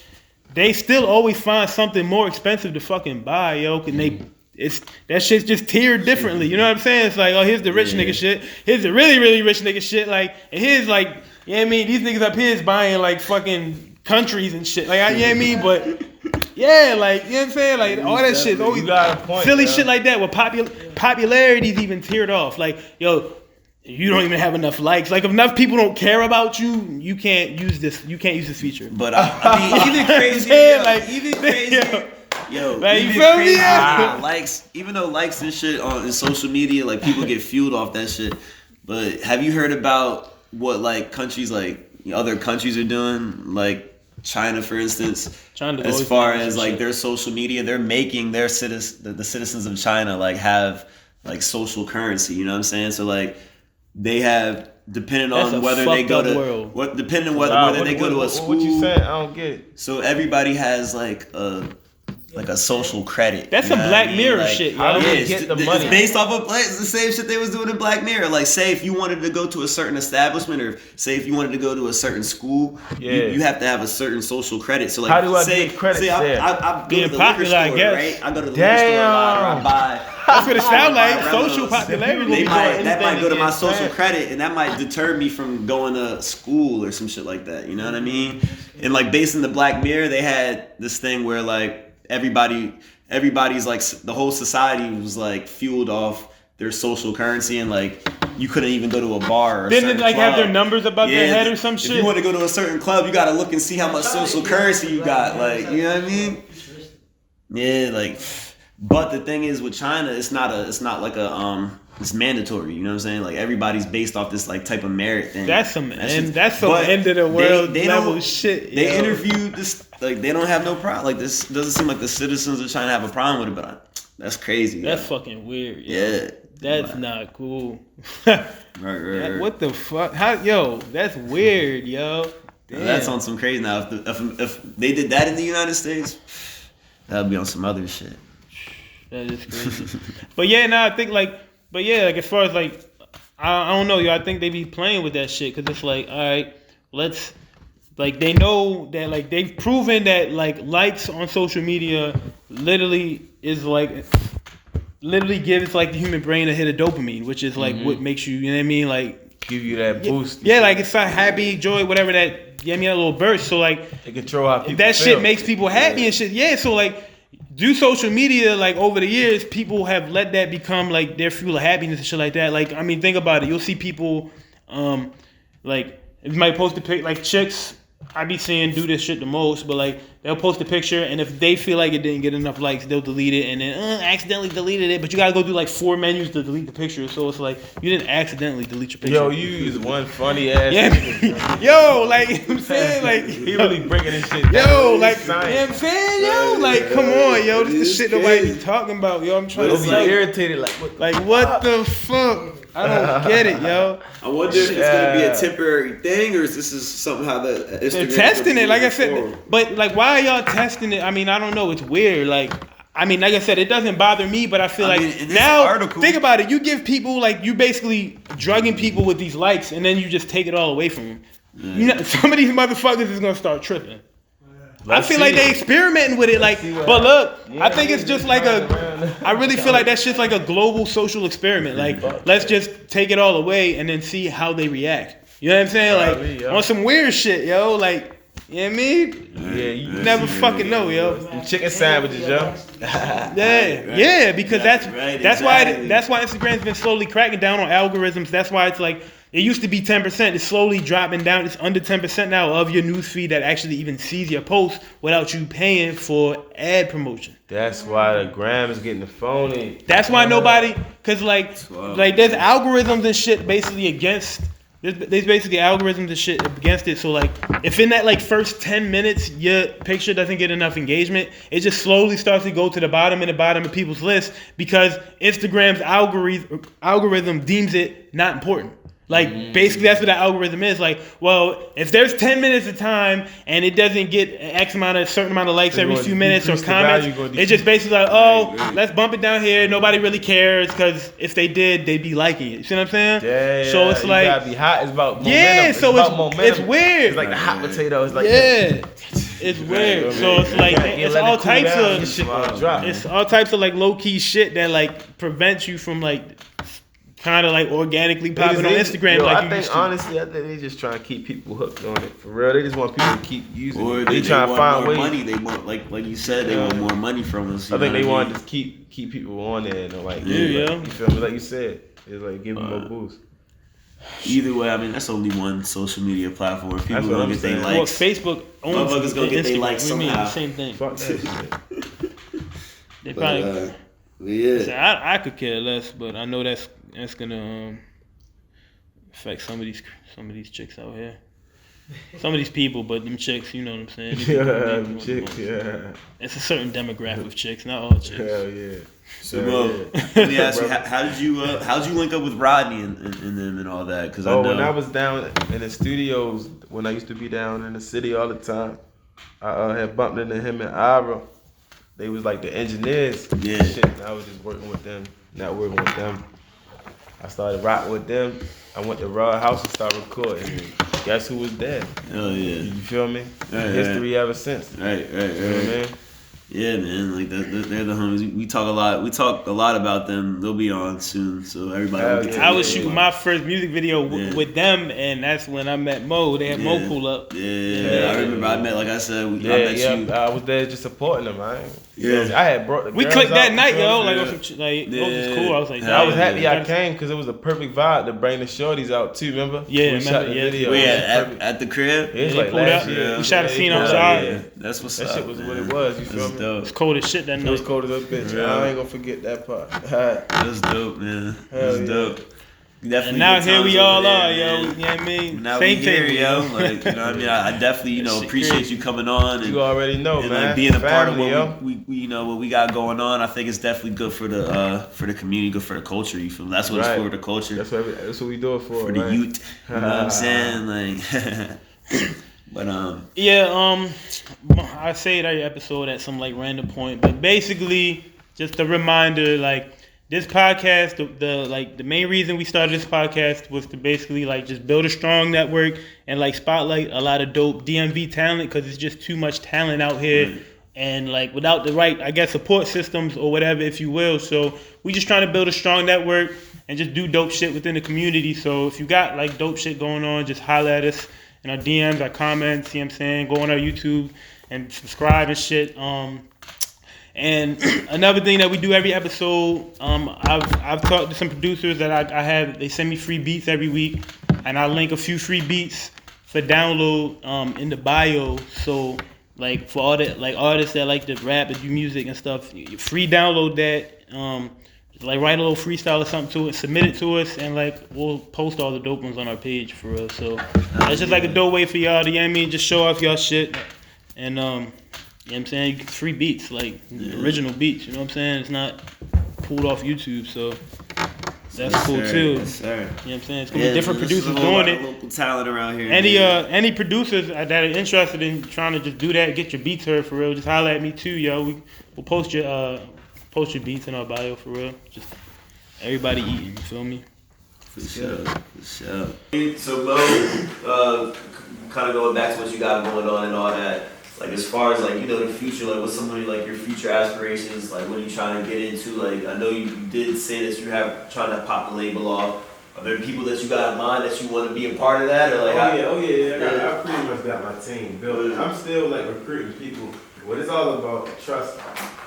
They still always find something more expensive to fucking buy, yo. That shit's just tiered differently. You know what I'm saying? It's like, oh, here's the rich nigga shit. Here's the really, really rich nigga shit. Like, and here's like, you know what I mean? These niggas up here is buying like fucking countries and shit. Like, you know what I mean? But yeah, like, you know what I'm saying? Like, all that shit always silly shit like that. With popularity's even tiered off. Like, yo, you don't even have enough likes. Like, if enough people don't care about you, you can't use this. You can't use this feature. But I mean, even crazy, even crazy. Yo, like, even you feel crazy, me? likes, even though likes and shit in social media, like people get fueled off that shit. But have you heard about what like countries, like other countries are doing, like China, for instance? As far as like their social media, they're making their the citizens of China like have like social currency. You know what I'm saying? So like they have. Depending on whether they go to what, depending on whether they go to a school. What you saying? I don't get it. So everybody has like a social credit. That's some Black Mirror like, shit, yo. How do they get the money? It's based off of it's the same shit they was doing in Black Mirror. Like, say if you wanted to go to a certain establishment, or say if you wanted to go to a certain school, you have to have a certain social credit. So like, how do I get credit? I go to the liquor store, right? I go to the liquor store a lot, or I buy. That's what it sounds like. Social popularity. That might go to my social credit, and that might deter me from going to school or some shit like that. You know what I mean? And like based in the Black Mirror, they had this thing where like everybody's like the whole society was like fueled off their social currency, and like you couldn't even go to a bar. Or didn't they like club. Have their numbers above their head or some shit? If you want to go to a certain club, you gotta look and see how much social currency you got. Like, you know what I mean? Yeah, like. But the thing is with China, it's not it's mandatory. You know what I'm saying? Like everybody's based off this like type of merit thing. That's some end of the world level shit. They interviewed this, like they don't have no problem. Like this doesn't seem like the citizens of China have a problem with it, but that's crazy. That's fucking weird. Yo. Yeah, that's not cool. right. What the fuck? That's weird, yo. Damn. That's on some crazy now. If they did that in the United States, that'd be on some other shit. That is crazy. But I think like as far as like, I don't know, yo. I think they be playing with that shit because it's like, all right, let's like they know that like they've proven that like likes on social media literally gives like the human brain a hit of dopamine, which is like what makes you, you know what I mean, like give you that boost. Yeah, like it's like happy, joy, whatever that. Yeah, I mean that little burst. So like they control how people that feel. Shit makes people happy and shit. Yeah, so like. Do social media, like over the years, people have let that become like their fuel of happiness and shit like that. Like, I mean, think about it. You'll see people, like, if you might post a pic, like chicks, I be seeing do this shit the most, but like, they'll post a picture, and if they feel like it didn't get enough likes, they'll delete it, and then accidentally deleted it, but you gotta go through like 4 menus to delete the picture, so it's like, you didn't accidentally delete your picture. Yo, you use one funny ass nigga. Yo, like, you know what I'm saying? Like, he really breaking this shit down. Yo, like, you know what I'm saying? Yo, like, come on, yo, this is shit nobody be talking about, yo, I'm trying to be irritated, like, what the fuck? I don't get it, yo. I wonder if it's gonna be a temporary thing, or is this something how the Instagram they're testing it, like I said. But like, why are y'all testing it? I mean, I don't know. It's weird. Like, I mean, like I said, it doesn't bother me, but I feel now think about it. You give people like you basically drugging people with these likes, and then you just take it all away from them. Yeah. You know, some of these motherfuckers is gonna start tripping. I feel like they experimenting with it, like, but look, I think it's just like I really feel like that shit's like a global social experiment. Like, let's just take it all away and then see how they react. You know what I'm saying? Like, on some weird shit, yo. Like, you know what I mean? Yeah, you never fucking know, yo. Them chicken sandwiches, yo. Yeah, because that's why Instagram's been slowly cracking down on algorithms. That's why it's like. It used to be 10%. It's slowly dropping down. It's under 10% now of your newsfeed that actually even sees your post without you paying for ad promotion. That's why the gram is getting phony. That's why nobody, cause like there's algorithms and shit basically against. There's basically algorithms and shit against it. So like, if in that like first 10 minutes your picture doesn't get enough engagement, it just slowly starts to go to the bottom of people's list because Instagram's algorithm deems it not important. Like, basically, that's what the algorithm is. Like, well, if there's 10 minutes of time and it doesn't get a certain amount of likes every few minutes or comments, it's just basically like, let's bump it down here. Nobody really cares because if they did, they'd be liking it. You see what I'm saying? Yeah. So it's like, you gotta be hot. It's about momentum. Yeah, so it's weird. It's like the hot potato. It's like it's weird. So it's like it's all types of it's all types of like low key shit that like prevents you from like kind of like organically popping on Instagram. Yo, like I you think used to. honestly, I think they just trying to keep people hooked on it. For real, they just want people to keep using Or it. they trying to want find more ways. money. They want like you said, they want more money from us. I think they want to keep people on there and like you feel me? Like you said, it's like give them more boost. Either way, I mean that's only one social media platform. People gonna get their likes. Well, Facebook owns Motherfuckers gonna get their Instagram. likes We mean somehow. the same thing. Fuck that shit. They probably. Yeah. I could care less, but I know that's gonna affect some of these chicks out here. Some of these people, but them chicks, you know what I'm saying? Them chicks, yeah. It's a certain demographic of chicks, not all chicks. Hell yeah. So, bro, let me ask you, how did you link up with Rodney and them and all that? Because I know when I was down in the studios, when I used to be down in the city all the time, I had bumped into him and Ira. They was like the engineers. Yeah. Shit, and I was just working with them, not working with them. I started rocking with them. I went to Raw House and started recording. And guess who was there? Oh yeah. You feel me? Right, History ever since. Right. You know what I mean? Yeah, man. Like they're the homies. We talk a lot. We talk a lot about them. They'll be on soon, so everybody. Will get to I was shooting my first music video with them, and that's when I met Mo. They had Mo pull up. Yeah. I remember. I met, like I said, I met you. I was there just supporting them, man. Yeah. I had brought the We girls clicked that out, night, you know? yo. Like, it was cool. I was like, I was happy I came because it was a perfect vibe to bring the shorties out too. Remember? Yeah, we shot the video. At the crib. It was They like pulled last up. year. We shot a scene Yeah, outside. Yeah, that's what's That up. shit was what man. it was. You feel That's me? dope. It's cold as shit that It was night. cold as a bitch. Yeah. I ain't gonna forget that part. That's dope, man. Hell That's yeah. dope. Definitely And now good here we times all over there, are, yo. man. You know what I mean? Now Same we here, thing, yo. Like, you know what I mean? I definitely, That shit appreciate crazy. you coming on and, You already know, and man. like being a part of Family, what we what we got going on. I think it's definitely good for the community, good for the culture. You feel me? That's what Right. it's for, the culture. That's what we do it for. For the right? youth. You know what I'm saying? Like but Yeah, I say it every episode at some like random point, but basically just a reminder, like this podcast, the main reason we started this podcast was to basically like just build a strong network and like spotlight a lot of dope DMV talent because it's just too much talent out here. Right. And like without the right, I guess, support systems or whatever, if you will. So we just trying to build a strong network and just do dope shit within the community. So if you got like dope shit going on, just holler at us in our DMs, our comments. You know what I'm saying? Go on our YouTube and subscribe and shit. And another thing that we do every episode, I've talked to some producers that I have. They send me free beats every week, and I link a few free beats for download in the bio. So like for all the like artists that like to rap and do music and stuff, free download that. Like write a little freestyle or something to it, submit it to us, and like we'll post all the dope ones on our page for us. So it's just like a dope way for y'all to, you know what I mean, just show off y'all shit. And you know what I'm saying, you get free beats, like original beats, you know what I'm saying? It's not pulled off YouTube, so that's cool too. Yes, sir. You know what I'm saying? It's gonna be different producers doing it. Local talent around here. Any producers that are interested in trying to just do that, get your beats heard for real, just holler at me too, yo. We'll post your beats in our bio for real. Just everybody eating, you feel me? For sure. So Mo, kind of going back to what you got going on and all that. Like as far as like the future, like what's some of like your future aspirations? Like what are you trying to get into? Like I know you did say that you have trying to pop the label off. Are there people that you got in mind that you want to be a part of that, or like? Oh yeah. I pretty much got my team built. I'm still like recruiting people. What it's all about trust.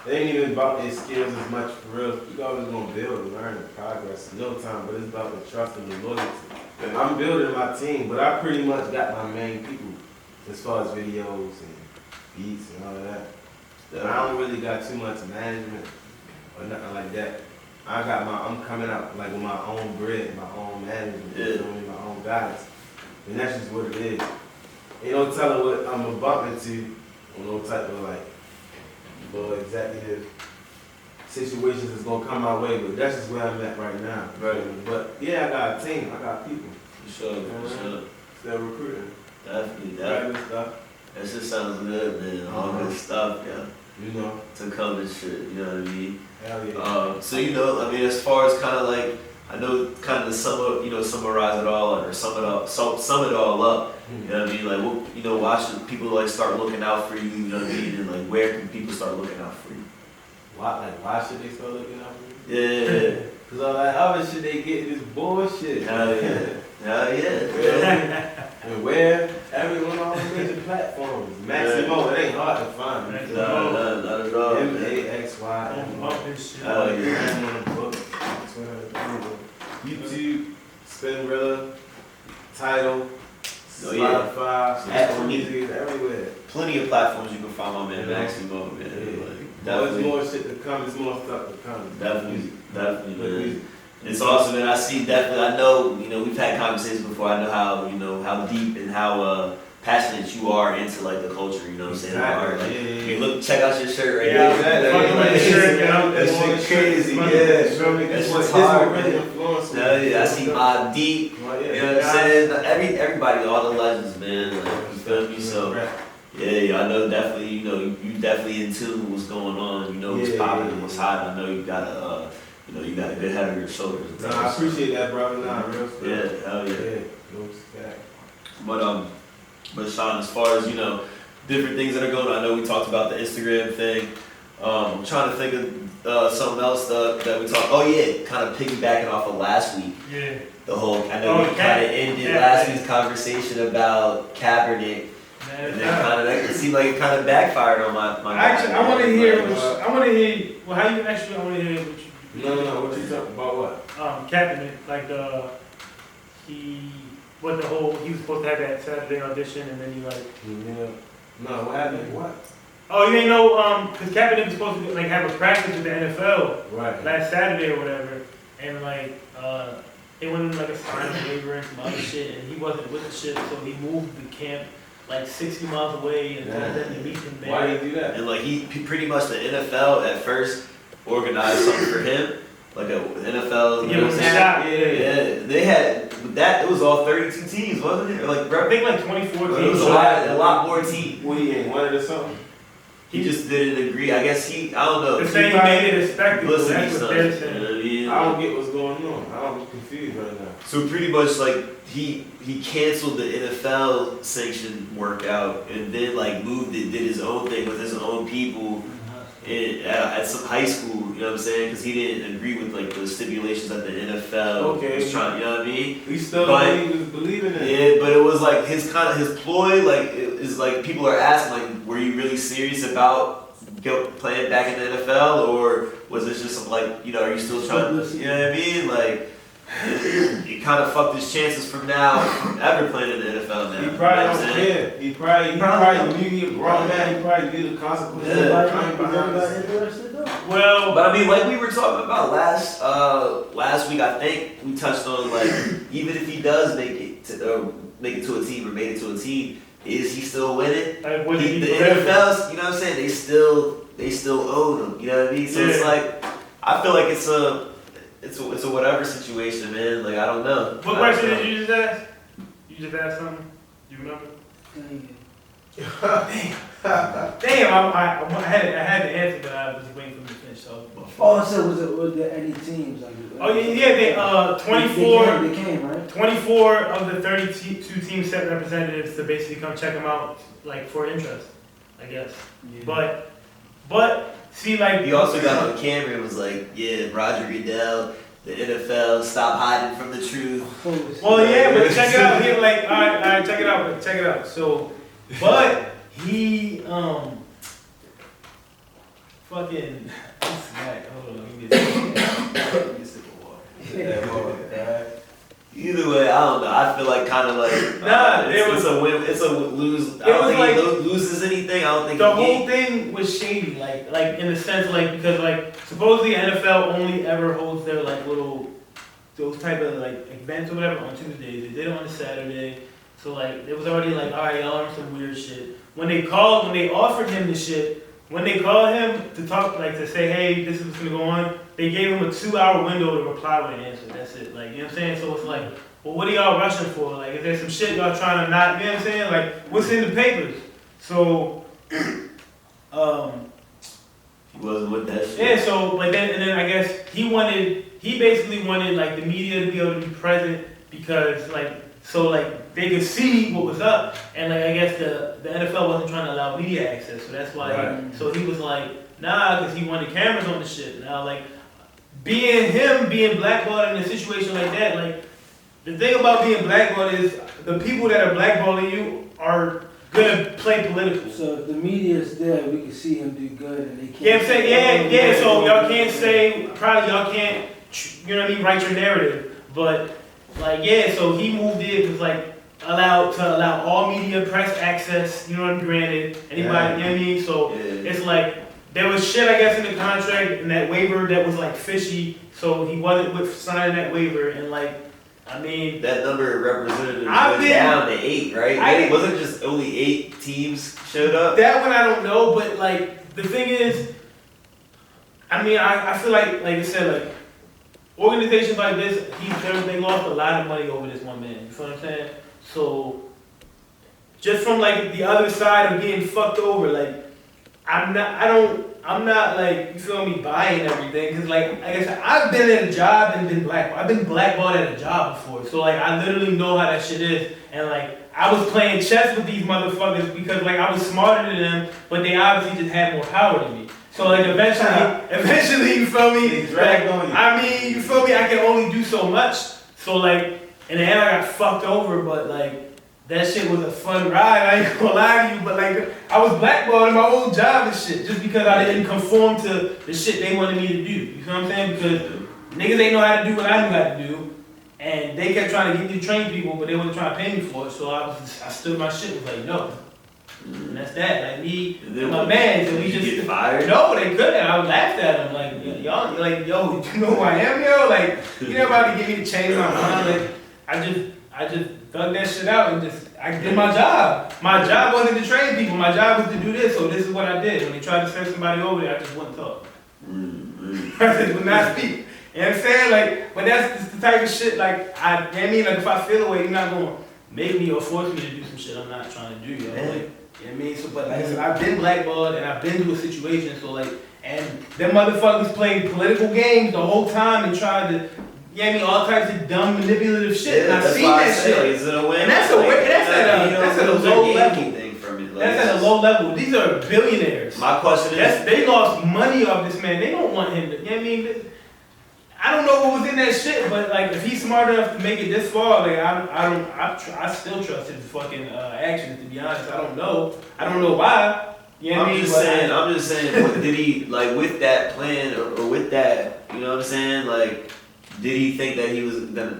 It ain't even about their skills as much for real. You always gonna build and learn and progress in no time, but it's about the trust and the loyalty. And I'm building my team, but I pretty much got my main people as far as videos and beats and all of that. And I don't really got too much management or nothing like that. I'm coming out like with my own bread, my own management, my own guidance. And that's just what it is. Ain't no telling what I'm gonna bump into or no type of like little executive situations is gonna come my way, but that's just where I'm at right now. Right. But yeah, I got a team, I got people. sure. Still recruiting. Definitely. Good stuff. That shit sounds good, man. All good stuff, yeah. You know. To come and shit, you know what I mean? Hell yeah. So you know, I mean, as far as kind of like, I know kind of to summarize it all or sum it all up. You know what I mean? Like, what, you know, why should people like start looking out for you? You know what I mean? And like, where can people start looking out for you? Why should they start looking out for you? Yeah. Cause all that other shit they get is bullshit. Hell yeah. And where? Everyone on the major platforms. MaxyMo, it ain't hard to find. Not at all. MaxyMo. Hell yeah. I'm on the book. YouTube, Spinrilla, Tidal, Spotify, Apple Music, everywhere. Plenty of platforms you can find my man MaxyMo, man. Yeah. Like, There's more shit to come. There's more stuff to come. Definitely, man. It's awesome, and I know, you know, we've had conversations before. I know how deep and how passionate you are into like the culture. You know what I'm saying? Exactly. Like, check out your shirt right Yeah, That shit crazy. That's what's hard. I see Mob Deep. You know what I'm saying? Everybody, all the legends, man. Like, you feel me? So. Yeah, I know definitely. You know, you definitely in tune with what's going on. You know what's popping and what's hot. I know you got a good head on your shoulders. Nah, I appreciate that, brother. Nah, real stuff. Yeah, hell yeah. Yeah. But Sean, as far as, you know, different things that are going on, I know we talked about the Instagram thing. I'm trying to think of something else that we talked. Oh yeah, kind of piggybacking off of last week. Yeah. The whole, I know we kind of ended last week's conversation about Kaepernick. And then it seemed like it kind of backfired on my Actually, I want to hear. Well, how you actually? I want to hear what you. No. What you talking about? What? Kaepernick, like he was supposed to have that Saturday audition, and then he like. Yeah. No, what happened? What? Oh, you ain't know, because Kaepernick was supposed to like have a practice with the NFL last Saturday or whatever, and like they went in like a sign of waiver and some other shit, and he wasn't with the shit, so he moved the camp like 60 miles away and told them to meet him there. Why did he do that? And like he pretty much the NFL at first organized something for him, like a NFL. Give him a shot. Yeah, they had that. It was all 32 teams, wasn't it? Or like I think like 24 teams. It was a lot more teams. What, he ain't wanted or something? He just didn't agree. I guess I don't know. They're saying he made it a spectacle. Listen, That's what they're saying. You know what I mean? I don't get what's going on. I'm confused right now. So pretty much like he canceled the NFL sanctioned workout and then like moved it, did his own thing with his own people at some high school. You know what I'm saying? Because he didn't agree with like the stipulations that the NFL was trying. You know what I mean? He still was believing it. Yeah, but it was like his ploy. Like is like people are asking like, were you really serious about playing back in the NFL, or was this just some, like, you know, are you still trying? You know what I mean? Like. It kind of fucked his chances from ever playing in the NFL now. He probably don't care. He probably knew he was wrong, man. He probably knew the consequences. Well, but I mean, like we were talking about last week, I think we touched on like even if he does make it to a team or made it to a team, is he still winning? The NFL, you know what I'm saying? They still own him. You know what I mean? So it's like I feel like it's a whatever situation, man. Like I don't know. What question did you just ask? You just asked something. Do you remember? Damn! I had the answer, but I was waiting for him to finish. So. So was there any teams? Like, they 24. They came, right? 24 of the 32 teams sent representatives to basically come check them out, like for interest, I guess. Yeah. But see, like he also got on camera and was like, "Yeah, Roger Goodell, the NFL, stop hiding from the truth." Well, yeah, but check it out. Here, like, all right, check it out. So, but he fucking. Hold on, let me get a sip of water. Either way, I don't know. I feel like kind of like it's a win. It's a lose. I don't think he loses anything. I don't think the whole thing was shady. Like in the sense because like supposedly NFL only ever holds their like little those type of like events or whatever on Tuesdays. They did it on a Saturday. So like it was already like, all right, y'all are some weird shit. When they offered him the shit, when they called him to talk, like to say, hey, this is what's gonna go on, they gave him a 2-hour window to reply with an answer. That's it. Like, you know what I'm saying? So it's like, well, what are y'all rushing for? Like, is there some shit y'all trying to not, you know what I'm saying? Like, what's in the papers? So, He wasn't with that shit. yeah, so, but then, and then I guess he basically wanted, like, the media to be able to be present because, like, so, like, they could see what was up, and, like, I guess the NFL wasn't trying to allow media access, so that's why, so he was like, nah, because he wanted cameras on the shit. Now, like, being blackballed in a situation like that, like, the thing about being blackballed is the people that are blackballing you are gonna play political. So if the media is there, we can see him do good, and they can't. Yeah, I'm saying, yeah. So y'all can't say, probably y'all can't, you know what I mean, write your narrative. But like, yeah. So he moved it was like allow all media press access. You know what I'm granted. Anybody, you know what I mean. So it's like there was shit I guess in the contract and that waiver that was like fishy. So he wasn't with signing that waiver and like. I mean, that number of representatives went down to 8, right? It wasn't just only 8 teams showed up. That one I don't know, but like the thing is, I mean, I feel like I said, like organizations like this, they lost a lot of money over this one man. You feel what I'm saying? So just from like the other side of being fucked over, like I'm not like, you feel me, buying everything, cause like I said, I've been at a job and been blackballed. I've been blackballed at a job before, so like I literally know how that shit is. And like I was playing chess with these motherfuckers because like I was smarter than them, but they obviously just had more power than me. So like eventually, you feel me? I mean, you feel me? I can only do so much. So like in the end, I got fucked over, but like. That shit was a fun ride, I ain't gonna lie to you, but like, I was blackballed in my old job and shit, just because I didn't conform to the shit they wanted me to do, you know what I'm saying? Because niggas ain't know how to do what I knew how to do, and they kept trying to get me to train people, but they wasn't trying to pay me for it, so I stood my shit, was like, no. And that's that, like me and my man, and we just get fired? No, they couldn't, I laughed at them, like, y'all, like, yo, you know who I am, yo? Like, you never about to get me to change my mind, like, I just thug that shit out and just, I did my job. My job wasn't to train people. My job was to do this, so this is what I did. When they tried to send somebody over there, I just wouldn't talk. I just would not speak. You know what I'm saying? Like, but that's just the type of shit, like, I mean, like, if I feel away, you're not going to make me or force me to do some shit I'm not trying to do, yo. Like, you know what I mean? So, but like I said, I've been blackballed and I've been to a situation, so like, and them motherfuckers played political games the whole time and tried to, yeah, I mean, all types of dumb, manipulative shit. Yeah, and I've seen that shit. Like, is it a win? And that's at a low level. Thing from it. Like, That's at a low level. These are billionaires. My question is, they lost money off this man. They don't want him to, you know what I mean? I don't know what was in that shit, but like, if he's smart enough to make it this far, like, I still trust his fucking actions, to be honest. I don't know why. You know what I mean? I'm just saying, what, did he, like, with that plan or with that, you know what I'm saying? Like, did he think that he was gonna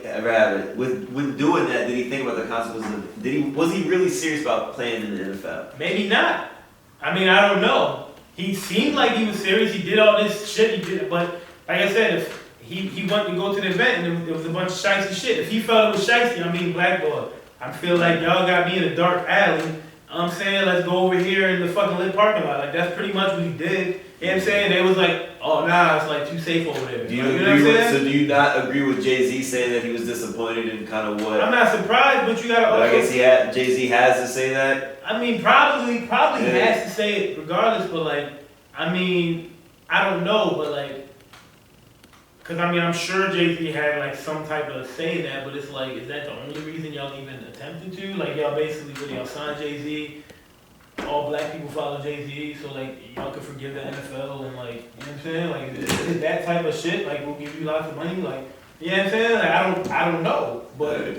ever have it? With doing that, did he think about the consequences? Was he really serious about playing in the NFL? Maybe not. I mean, I don't know. He seemed like he was serious. He did all this shit. He did, but like I said, if he wanted to go to the event and there was a bunch of shicey shit. If he felt it was shicey, I'm being blackballed. I feel like y'all got me in a dark alley. I'm saying, let's go over here in the fucking lit parking lot. Like, that's pretty much what he did. You know what I'm saying? They was like, oh, nah, it's like too safe over there. Do you do you not agree with Jay-Z saying that he was disappointed in kind of what? I'm not surprised, but you gotta also... I guess Jay-Z has to say that? I mean, probably has to say it regardless, but like, I mean, I don't know, but like, because I mean, I'm sure Jay-Z had like some type of say in that, but it's like, is that the only reason y'all even attempted to? Like, y'all basically, when y'all signed Jay-Z, all black people follow Jay-Z, so like, y'all could forgive the NFL and like, you know what I'm saying? Like, is that type of shit, like, we'll give you lots of money, like, you know what I'm saying? Like, I don't know, but...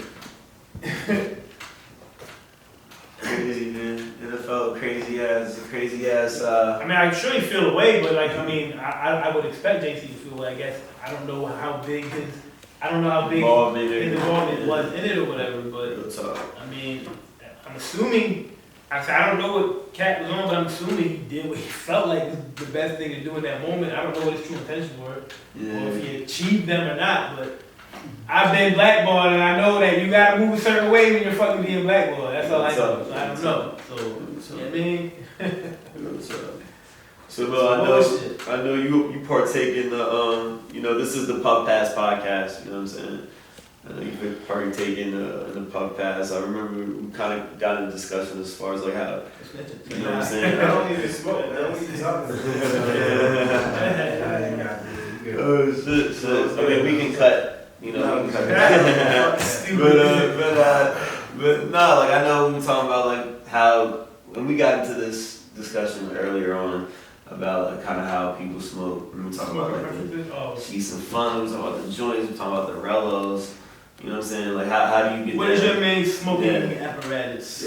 Crazy, man. NFL crazy ass. I mean, I surely feel away, but like, I mean, I would expect JC to feel away. I guess I don't know how big his involvement was in it or whatever. But I mean, I'm assuming. I don't know what Cat was on, but I'm assuming he did what he felt like was the best thing to do in that moment. I don't know what his true intentions were, or if he achieved them or not, but. I've been blackballed, and I know that you gotta move a certain way when you're fucking being blackballed. That's all I know. I don't know. So, you know what I mean? So, I know you partake in the, this is the Puff Pass podcast, you know what I'm saying? I know you've been partaking in the puff pass. I remember we kind of got into discussion as far as like how, you know what I'm saying? I don't even smoke, man. What you talking about? Oh shit. I mean, we can cut, you know, we can cut. But no, like I know we were talking about like how when we got into this discussion earlier on about like kind of how people smoke. We were talking about like the sheets and fun. We were talking about the joints. We were talking about the rellos. You know what I'm saying? Like how do you get? What is your main smoking apparatus?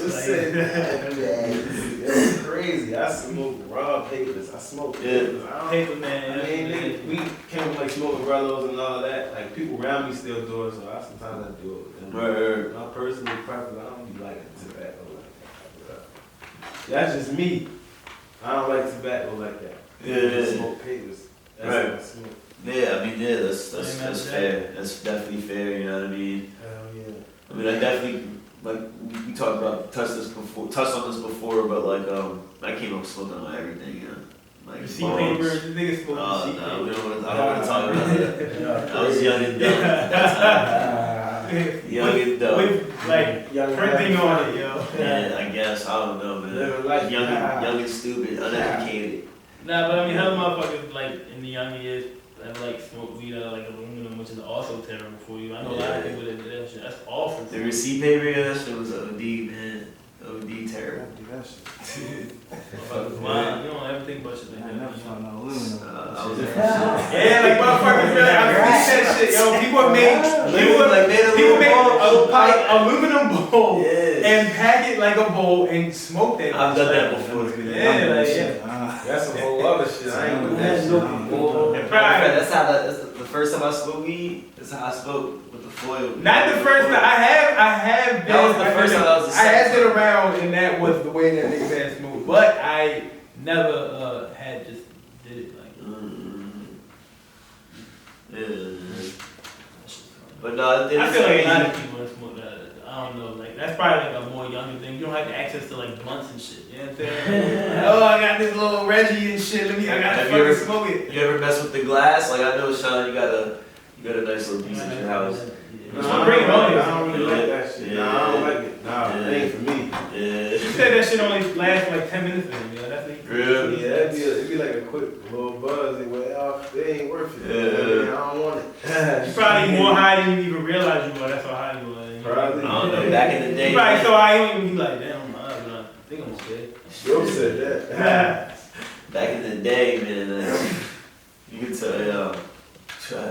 It's crazy. I smoke raw papers. I smoke papers. Paper man. I mean, nigga, we came with like smoking rellos and all of that. Like people around me still do it, so sometimes I do it with them. Right. My personal preference, I don't be liking tobacco like that. That's just me. I don't like tobacco like that. Yeah. I smoke papers. That's Right. what I smoke. Yeah, I mean, yeah, that's fair. That's definitely fair. You know what I mean? Hell yeah. I mean, I definitely like we talked about touched on this before, but like I came up smoking on everything. You know, like Receipt paper. This nigga smoking Oh receipt no, we paper. don't want to. I don't want to talk about that. I was young and dumb at that time. Young and dumb. With like Young and printing dumb. on it, yo. Yeah, I guess I don't know, Living man. life. Young and stupid, uneducated. Nah, but I mean, how motherfuckers like in the young years that like smoke weed out of like aluminum, which is also terrible for you. I know a lot of people that do that shit. That's awful. The receipt paper, yeah, that shit was OD, man. OD terrible. Motherfuckers, mind, you don't ever think about shit like that. I was Yeah, like motherfuckers, man, I see that shit, yo. People made a little pipe. aluminum bowl Yes. and pack it like a bowl and smoke that. I've bitch, done that like- before. Yeah, like yeah. That's a whole other shit. I ain't with that shit. And probably- That's the first time I smoked weed. That's how I smoked with the foil. Not the first time. I have been. That was the first time I was the I had second. been around, and that was the way that niggas had smoked. But I never had just did it like. Yeah. But no, I feel like a lot of people that smoke that. I don't know, like that's probably like a more younger thing. You don't have access to like blunts and shit. You know what I'm saying? Oh, I got this little Reggie and shit. I gotta Have you fucking ever- smoke it. You ever mess with the glass? Like I know, Sean, you got a nice little piece at your house. No, So bring it on. I don't really like that shit. Yeah. Nah, I don't like it. Nah, it ain't for me. Yeah. You said that shit only lasts like 10 minutes. Then, yo. That's like, Really? Yeah, it'd be like a quick little buzz. It wear off. It ain't worth it. Yeah. I mean, I don't want it. you probably more high than you even realize you are. That's how high you are. Probably. I don't know. Back in the day, You probably so high you don't even be like, damn, I think I'm scared. Yo said that. back in the day, man, you could tell,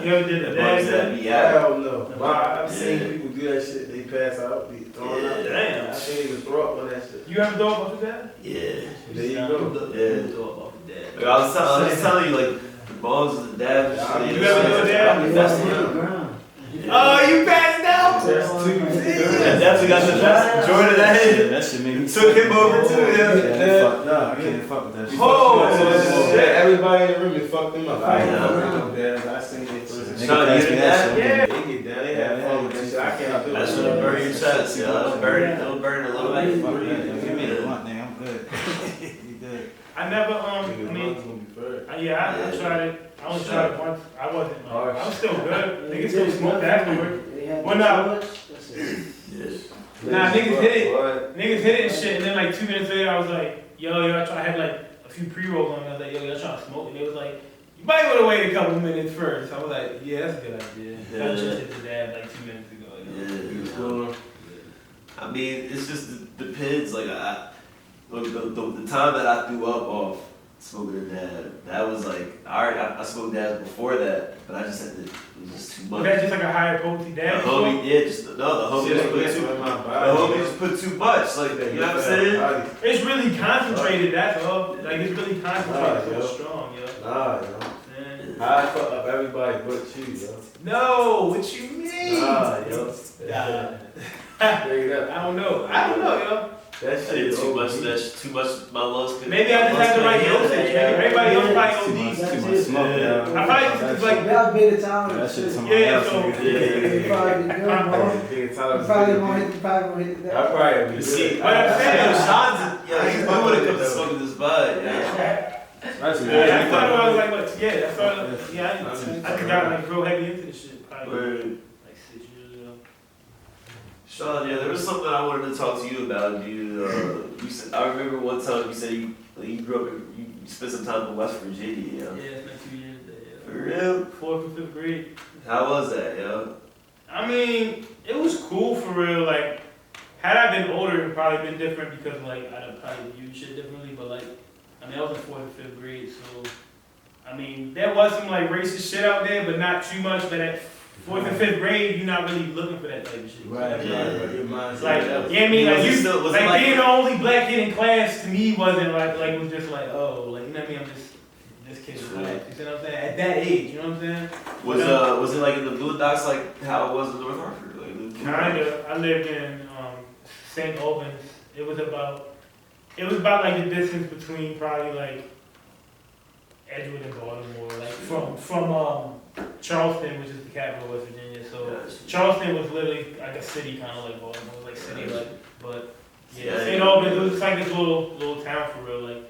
You ever did the the bugs dad that shit? be out. Hell no. I've seen Yeah. people do that shit. They pass out. Be throwing Yeah. out. Damn. I can't even throw up on that shit. You ever throw up off the dad? Yeah. There you go. Yeah. Throw up off the dad. Like, I was just telling you, like, the bugs of the dab. You ever do a dab? That's the Oh, you passed out? That's too Yeah, definitely got the best joint of that head. That shit made me Took him over too, I can't fuck with that shit. Oh, shit. Everybody in the room is fucked them up. I ain't Yeah. fucking with them dads. I seen it first. Nigga Sean, pass you me did that that? shit. Yeah. They get down. They have fun with that shit. I can't do it. That shit'll burn your chest, yeah. It'll burn a little bit. Fuck that. Give me the blunt, nigga. I'm good. You good? I never, I Niggas mean, lungs gonna be first. I tried it. I only tried it once. I wasn't, I was still good. Niggas still smoked afterward. Well, nah. Yeah. Nah, niggas hit it. Niggas hit it and shit. And then like 2 minutes later, I was like, yo, I had like a few pre-rolls on. I was like, yo, y'all trying to smoke? And they was like, you might want to wait a couple minutes first. I was like, yeah, that's a good idea. I just hit the dab like 2 minutes ago. Yeah. I mean, it's just depends. Like the time that I threw up off smoking a dab, that was like I smoked dabs before that, but I just had to. It was just too much. Was that just like a higher potency The dab? homie, yeah, the homie just put too. The homie just put too much. Like you know what I'm saying? It's really concentrated, that's all. Like, it's really concentrated, Nah, so yo. strong, yo. Nah, yo. Man. I fuck up everybody but you, yo. No, what you mean? Nah, yo. Straight up. I don't know, yo. That I shit did is too OD. much of that. Too much. My lungs could. Maybe I just have the right dosage. Maybe everybody else probably Too OD. much smoke, Yeah. yeah. I probably just like, Y'all big time. That shit's something Yeah, else, so- nigga. You probably good, man. Big You time. probably gonna hit I probably be See, good. but I'm saying, Yeah. Sean's, yeah, he's good when it comes to smoking this bud. Yeah. yeah, I thought I was like, what, yeah, I thought, yeah, I just got like real heavy into this shit. Probably Word. like 6 years ago. Sean, yeah, there was something I wanted to talk to you about, dude. You said, I remember one time you said you grew up, you spent some time in West Virginia. Yeah, it's been 2 years there. Yeah. For real? 4th and 5th grade. How was that, yo? I mean, it was cool for real. Like, had I been older, it'd probably been different because like I'd have probably viewed shit differently. But like, I mean, I was in 4th and 5th grade, so I mean, there was some like racist shit out there, but not too much. But at 4th and 5th grade, you're not really looking for that type of shit. Right. Your mind's Like, yeah. you know what I mean? Like, Was it you, still- was it like like- being the only black kid in class to me wasn't like it was just like, oh, like, you know what I mean? I'm just, this kid's black. You see what I'm saying? At that age, you know what I'm saying? Was it like in the Boondocks, like how it was in North Hartford? Like, Kinda. I lived in St. Albans. It was about like the distance between probably like Edgewood and Baltimore, like from Charleston, which is the capital of West Virginia. So Charleston was literally like a city, kind of like Baltimore, it was like city like. But yeah, St. Albans, it was just like this little town for real. Like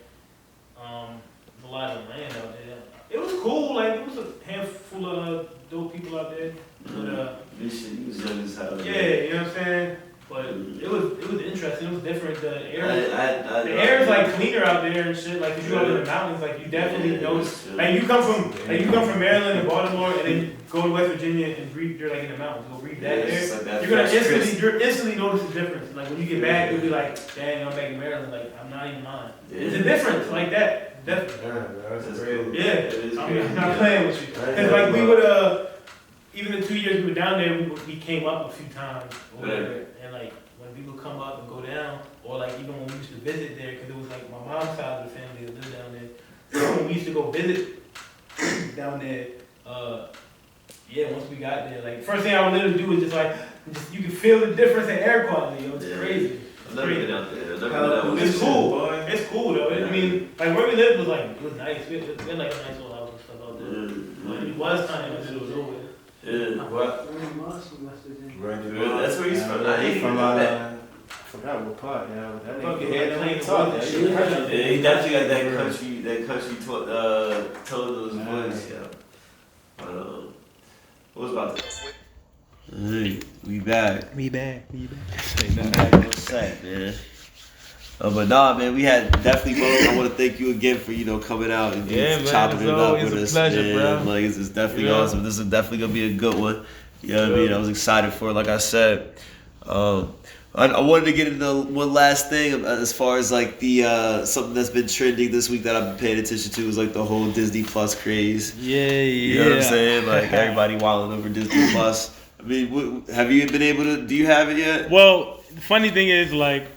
there's a lot of land out there. It was cool. Like it was a handful of dope people out there. But this shit, you was young as hell. yeah, you know what I'm saying. But it was interesting. It was different. The The air is like cleaner out there and shit. Like if you go to the mountains, like you definitely notice. Like you come from Maryland and Baltimore, and then you go to West Virginia and breathe. You're like in the mountains. Go breathe that air. Like You're gonna instantly notice the difference. Like when you get back, you'll be like, dang, I'm back in Maryland. Like I'm not even lying. It's a difference like that. Definitely. That's crazy. Yeah. I'm not playing with you. Cause like we would even the 2 years we were down there, we came up a few times or whatever. And like when people come up and go down, or like even when we used to visit there, because it was like my mom's side of the family that lived down there. So when we used to go visit down there, yeah, once we got there, like first thing I would literally do was just like, you can feel the difference in air quality. Yo, it's crazy. I've never been out there. I've never been out there. It's cool. It's cool though. I mean, like where we lived was like, it was nice. We had like a nice little house and stuff out there. But it was kind of in the middle of nowhere. Yeah. What? Right. That's where he's from. I ain't from from that. I forgot what part, yeah. That Fucking nigga head had clean no talk. water. That shit crazy. Yeah, he definitely got that country tone to his voice, yeah. What was about that? Hey, we back. We back. What's that, man? But nah, man, we had definitely. Bro, I want to thank you again for coming out and Yeah, man, chopping it's it up always with a us. pleasure, man. bro. Like it's definitely Yeah. awesome. This is definitely gonna be a good one. You know what I mean? I was excited for it. Like I said, I wanted to get into one last thing as far as like the something that's been trending this week that I've been paying attention to is like the whole Disney Plus craze. Yeah. You know what I'm saying? Like everybody wilding over Disney Plus. I mean, have you been able to? Do you have it yet? Well, the funny thing is, like,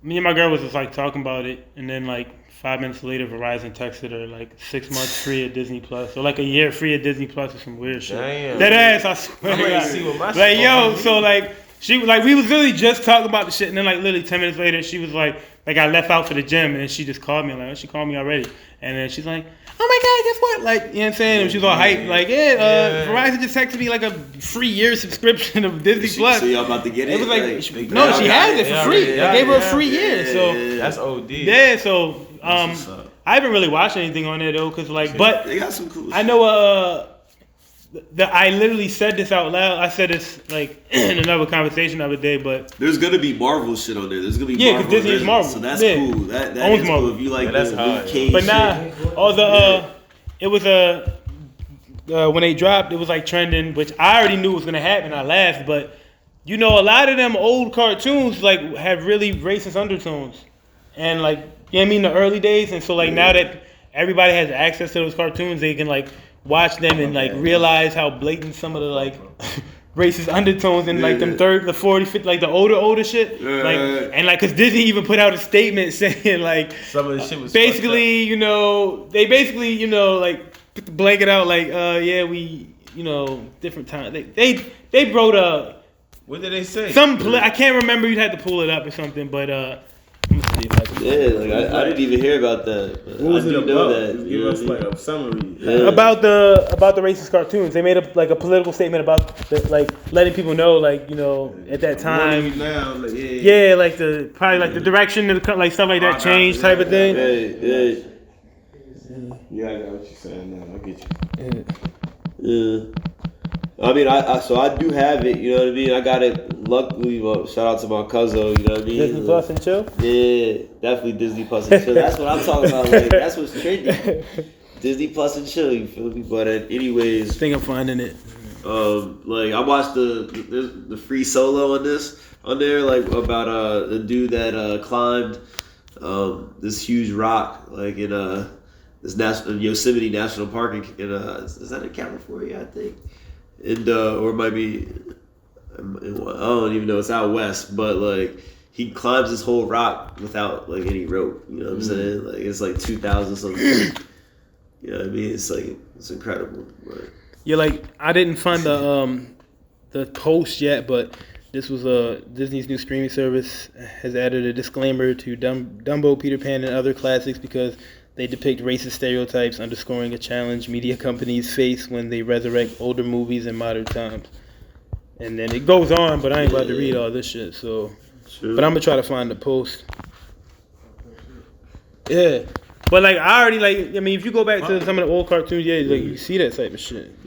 me and my girl was just like talking about it, and then like 5 minutes later, Verizon texted her like 6 months free at Disney Plus, or like a year free at Disney Plus, or some weird shit. Damn. That ass, I swear. I'm to ready to God. see what my Like, shit yo, gonna be. so like she like we was literally just talking about the shit, and then like literally 10 minutes later, she was like I left out for the gym, and she just called me. Like, she called me already, and then she's like, oh my God, guess what? Like, you know what I'm saying? And she was all hyped, like, Verizon just texted me like a free year subscription of Disney Plus. So y'all about to get it? It was like, Like, no, y'all she got has it for free. They gave her a free year, so That's OD. yeah. So That's what's up. I haven't really watched anything on there though, cause like, but They got some cool. I know I literally said this out loud. I said this like in another conversation the other day, but There's gonna be Marvel shit on there. There's gonna be Yeah, 'cause Marvel Disney is Avengers, Marvel. so that's Yeah. cool. That Owns is Marvel. cool. If you like Yeah, that's the hard, Luke Cage but shit. nah, all the it was when they dropped, it was like trending, which I already knew was gonna happen. I laughed, but a lot of them old cartoons like have really racist undertones, and like you know what I mean, the early days, and so like now that everybody has access to those cartoons, they can like watch them and like realize how blatant some of the like racist undertones and like them 30, the 40, 50, like the older shit, like and like because Disney even put out a statement saying like Some of the shit was basically, they basically, like put the blanket out like, yeah, we, different time. They wrote What did they say? I can't remember. You'd have to pull it up or something, but let me see if I can. Yeah, like I didn't even hear about that. But What was I it do about? know that. Just you give know us what I like mean? a summary. Yeah. About the racist cartoons, they made a political statement about like letting people know like at that time, Now, like, yeah, like the direction of the like stuff like that changed type of thing. Yeah. Yeah, I got what you're saying now. I get you. Yeah. I mean, so I do have it. You know what I mean? I got it. Luckily, well, shout out to my cousin. You know what I mean? Disney Plus and chill. Yeah, definitely Disney Plus and chill. That's what I'm talking about. Like, that's what's trending. Disney Plus and chill. You feel me? But anyways, I think I'm finding it. like I watched the free solo on there, like about the dude that climbed this huge rock, like in this Yosemite National Park in is that in California, I think, and or it might be, I don't even know, it's out west, but like he climbs this whole rock without like any rope. You know what I'm saying? Like it's like 2,000 something. You know what I mean? It's like it's incredible. But. Yeah, like I didn't find the post yet, but this was Disney's new streaming service has added a disclaimer to Dumbo, Peter Pan, and other classics because they depict racist stereotypes, underscoring a challenge media companies face when they resurrect older movies in modern times. And then it goes on, but I ain't about to read all this shit. So, but I'm gonna try to find the post. Yeah. But like I already like, I mean, if you go back to some of the old cartoons, yeah, like you see that type of shit.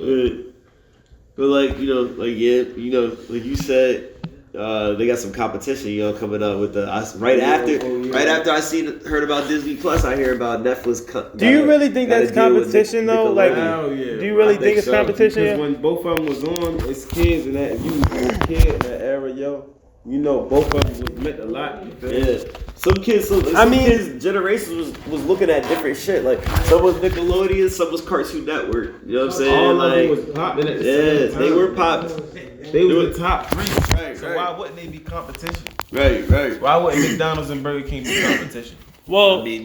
But like like you said, they got some competition, coming up with right after I heard about Disney Plus, I hear about Netflix. Do you really think that's competition though? Like, Hell yeah. do you really think it's competition? Because when both of them was on, it's kids, and that if you was a kid in that era, both of them was meant a lot. Yeah. Some kids generations was looking at different shit. Like some was Nickelodeon, some was Cartoon Network. You know what I'm saying? All like, of them was popping at the same time. they were popping. They were the top three. Right, so why wouldn't they be competition? Right. Why wouldn't McDonald's and Burger King be competition? Well, I mean,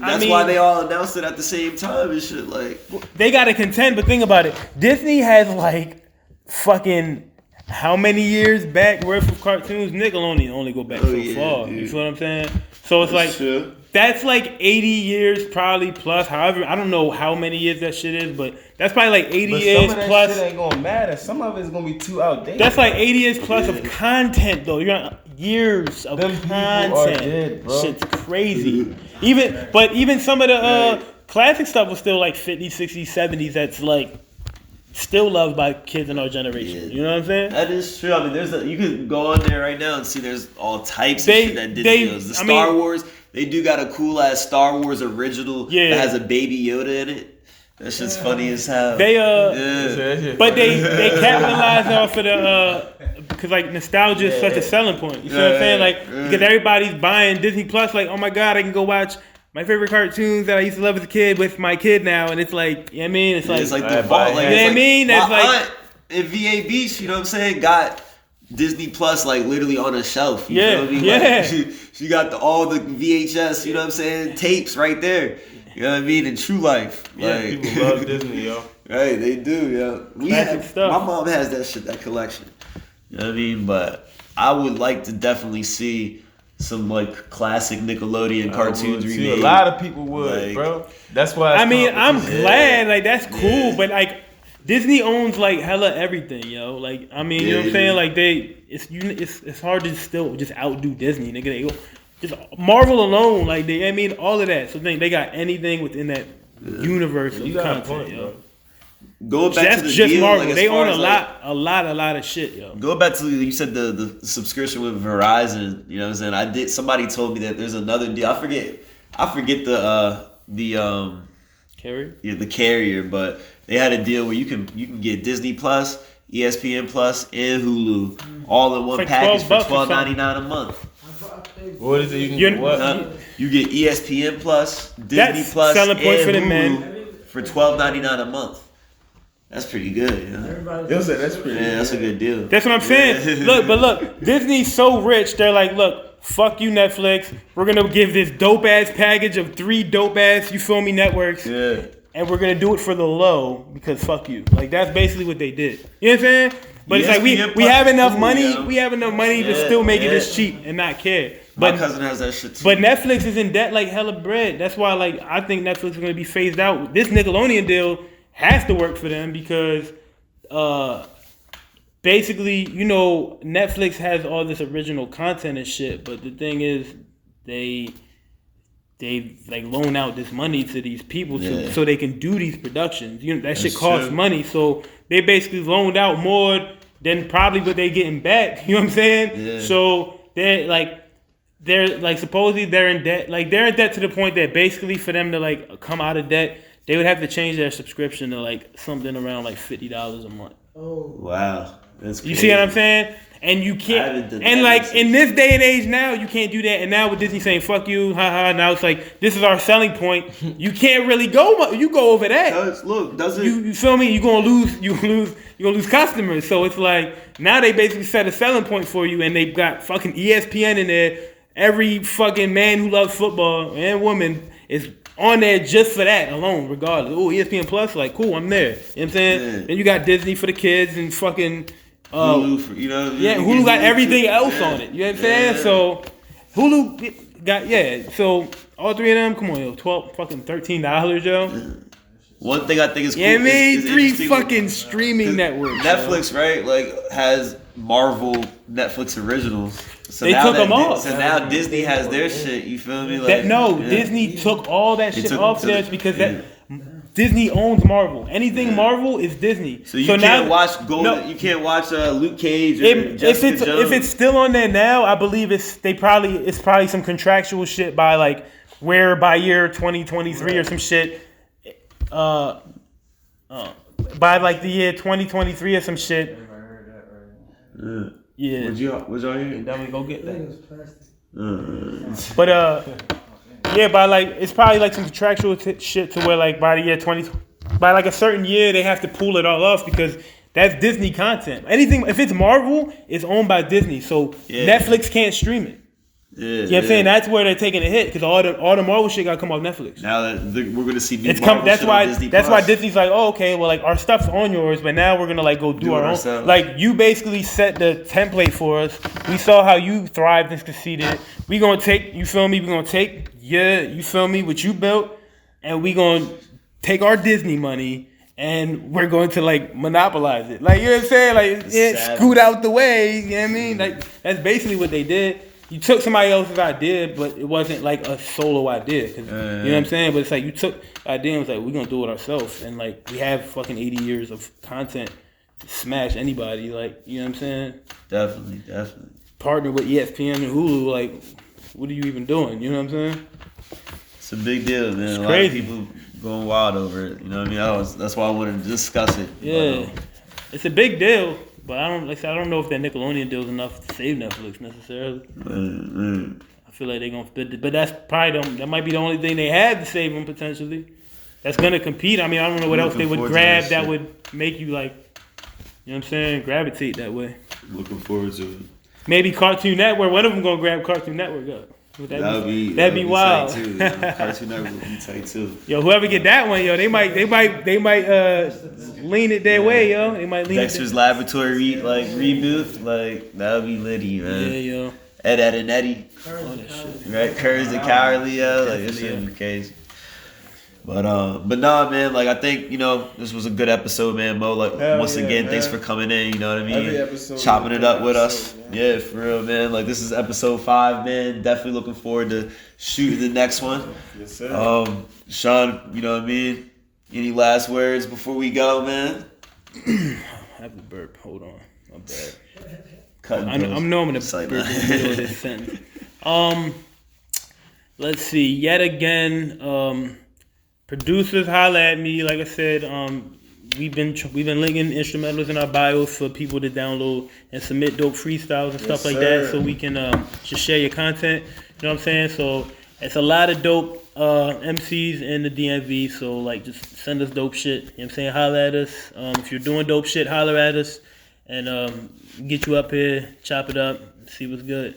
that's why they all announced it at the same time and shit. Like they gotta contend, but think about it. Disney has like fucking how many years back worth of cartoons? Nickelodeon only go back so far. Dude. You feel what I'm saying? So it's like that's like 80 years probably plus. However, I don't know how many years that shit is, but that's probably like 80 years some of that plus. Shit ain't gonna matter. Some of it's gonna be too outdated. That's like 80 years plus of content though. You're on years of Them content. Are dead, bro. Shit's crazy. Even some of the classic stuff was still like 50s, 60s, 70s. That's like still loved by kids in our generation. You know what I'm saying? That is true. I mean, you can go on there right now and see there's all types of shit that Disney does. The Star Wars, they do got a cool ass Star Wars original that has a baby Yoda in it. That shit's funny as hell. But they capitalize off of the because like nostalgia is such a selling point. You see what I'm saying? Like because everybody's buying Disney Plus. Like, oh my god, I can go watch my favorite cartoons that I used to love as a kid with my kid now, and it's like, you know what I mean? It's like the vault. Like, you know what I mean? That's my like aunt in VA Beach, you know what I'm saying? Got Disney Plus like literally on a shelf. You feel me? Like, she got all the VHS, you know what I'm saying? Tapes right there. You know what I mean? In True Life. Like, people love Disney, yo. Right, they do, yo. My mom has that collection. You know what I mean? But I would like to definitely see some like classic Nickelodeon cartoons remade. A lot of people would, bro. That's why. I mean, I'm glad. Like that's cool, but like Disney owns like hella everything, yo. Like I mean, you know what I'm saying? Like it's hard to still just outdo Disney, nigga. They go just Marvel alone, like I mean, all of that. So they got anything within that universe of content, yo. Going back to the just deal, Marvel. like, they own a lot of shit, yo. Going back to you said the subscription with Verizon. You know what I'm saying? Somebody told me that there's another deal. I forget the carrier. Yeah, the carrier. But they had a deal where you can get Disney Plus, ESPN Plus, and Hulu all in one package for $12.99 a month. What is it? You can get what? You get ESPN Plus, Disney Plus, and Hulu for $12.99 a month. That's pretty good, That's pretty. Yeah, that's a good deal. That's what I'm saying. Look, Disney's so rich. They're like, look, fuck you, Netflix. We're gonna give this dope ass package of 3 dope ass, you feel me, networks. Yeah. And we're gonna do it for the low because fuck you. Like that's basically what they did. You know what I'm saying? But it's like we have enough money. We have enough money to still make it this cheap and not care. But my cousin has that shit too. But Netflix is in debt like hella bread. That's why like I think Netflix is gonna be phased out. This Nickelodeon deal has to work for them because basically, Netflix has all this original content and shit, but the thing is they like loan out this money to these people so they can do these productions. That shit costs money. So they basically loaned out more than probably what they getting back. You know what I'm saying? Yeah. So they're like supposedly they're in debt. Like they're in debt to the point that basically for them to like come out of debt, they would have to change their subscription to like something around like $50 a month. Oh. Wow. That's crazy. You see what I'm saying? And you can't, and like in this day and age now, you can't do that. And now with Disney saying "fuck you," haha, now it's like this is our selling point. You can't really go. You go over that. Look, doesn't You feel me? You're gonna lose customers. So it's like now they basically set a selling point for you, and they've got fucking ESPN in there. Every fucking man who loves football and woman is on there just for that alone, regardless. Oh, ESPN Plus, like cool, I'm there. You know what I'm saying? Yeah. Then you got Disney for the kids and fucking. Hulu for, you know, Hulu got everything else yeah. on it. You know what I'm saying? So Hulu got so all three of them, come on, yo, $13, yo. One thing I think is cool. Yeah, I mean, is three interesting fucking streaming networks. Netflix, right? Like has Marvel Netflix originals. So They now took that them off. So now Disney has their shit. You feel me? Like, Disney took all that shit off theirs because Disney owns Marvel. Anything Marvel is Disney. So you can't watch You can't watch Luke Cage. Or If it's still on there now, I believe it's probably some contractual shit by like where by year 2023 or some shit. By like the year 2023 or some shit. Yeah. Was y'all here? Then we go get that. But yeah, by like it's probably like some contractual shit to where like by the year by like a certain year they have to pull it all off because that's Disney content. Anything if it's Marvel, it's owned by Disney, so Netflix can't stream it. Yeah, you know what I'm saying? That's where they're taking a hit because all the Marvel shit got to come off Netflix. Now that we're gonna see new Marvel that's shit why on Disney that's Plus. why Disney's like, oh, okay, well, like our stuff's on yours, but now we're gonna like go do our own. Ourselves. Like you basically set the template for us. We saw how you thrived and succeeded. We gonna take, you feel me? We gonna take you feel me? What you built, and we gonna take our Disney money. And we're going to like monopolize it. Like, you know what I'm saying? Like, scoot out the way. You know what I mean? Like, that's basically what they did. You took somebody else's idea, but it wasn't like a solo idea. You know what I'm saying? But it's like you took the idea and was like, we're going to do it ourselves. And like, we have fucking 80 years of content to smash anybody. Like, you know what I'm saying? Definitely. Partner with ESPN and Hulu. Like, what are you even doing? You know what I'm saying? It's a big deal, man. It's a crazy. lot of people going wild over it. You know what I mean? That's why I wanted to discuss it. Yeah. It's a big deal. But I don't know if that Nickelodeon deal is enough to save Netflix necessarily. I feel like they're gonna, but that's probably that might be the only thing they had to save them potentially. That's gonna compete. I mean, I don't know what else they would grab that would make you like, you know what I'm saying, gravitate that way. Looking forward to it. Maybe Cartoon Network. One of them gonna grab Cartoon Network up. That'd be wild. Tight too. Cartoon Network would be tight too. Yo, whoever get that one, yo, they might lean it their way, yo. They might lean Dexter's Laboratory reboot, like that would be litty, man. Yeah, yo. Ed and Eddie, All that shit. right? Courage the Cowardly, yo. Like this shit would be crazy. But nah, man. Like I think this was a good episode, man. Mo, like once again, man. thanks for coming in. You know what I mean? Every episode Chopping it up with us. man. Yeah, for real, man. Like this is episode 5, man. Definitely looking forward to shooting the next one. Yes, sir. Sean, you know what I mean? Any last words before we go, man? I have to burp. Hold on. My bad. I'm normally in the middle of this sentence. Let's see. Yet again, producers holla at me. Like I said, we've been linking instrumentals in our bios for people to download and submit dope freestyles and stuff like that, so we can just share your content. You know what I'm saying? So it's a lot of dope MCs in the DMV. So like, just send us dope shit. You know what I'm saying? Holla at us. If you're doing dope shit, holler at us. And get you up here, chop it up, see what's good.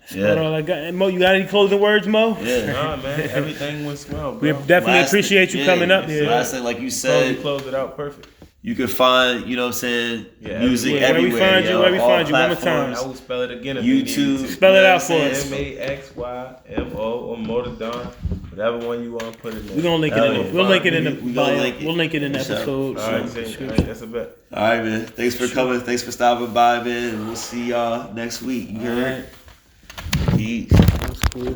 That's about all I got. And Mo, you got any closing words, Mo? Yeah. Nah, man, everything went swell, bro. We definitely appreciate you coming up here. Last thing, like you You said, closed it out perfect. you can find, you know what I'm saying, music where we everywhere. find you, where we all find you, one more platforms. I will spell it again if you need YouTube. to. Spell it out for us. MaxyMo or Motordon. Whatever one you want to put in there. We're gonna link it in. We'll link it in the bio. We'll link it in the For sure. episode. All right, description. that's a bet. All right, man. Thanks for coming. Thanks for stopping by, man. And we'll see y'all next week. You heard? All right. Peace. That's cool.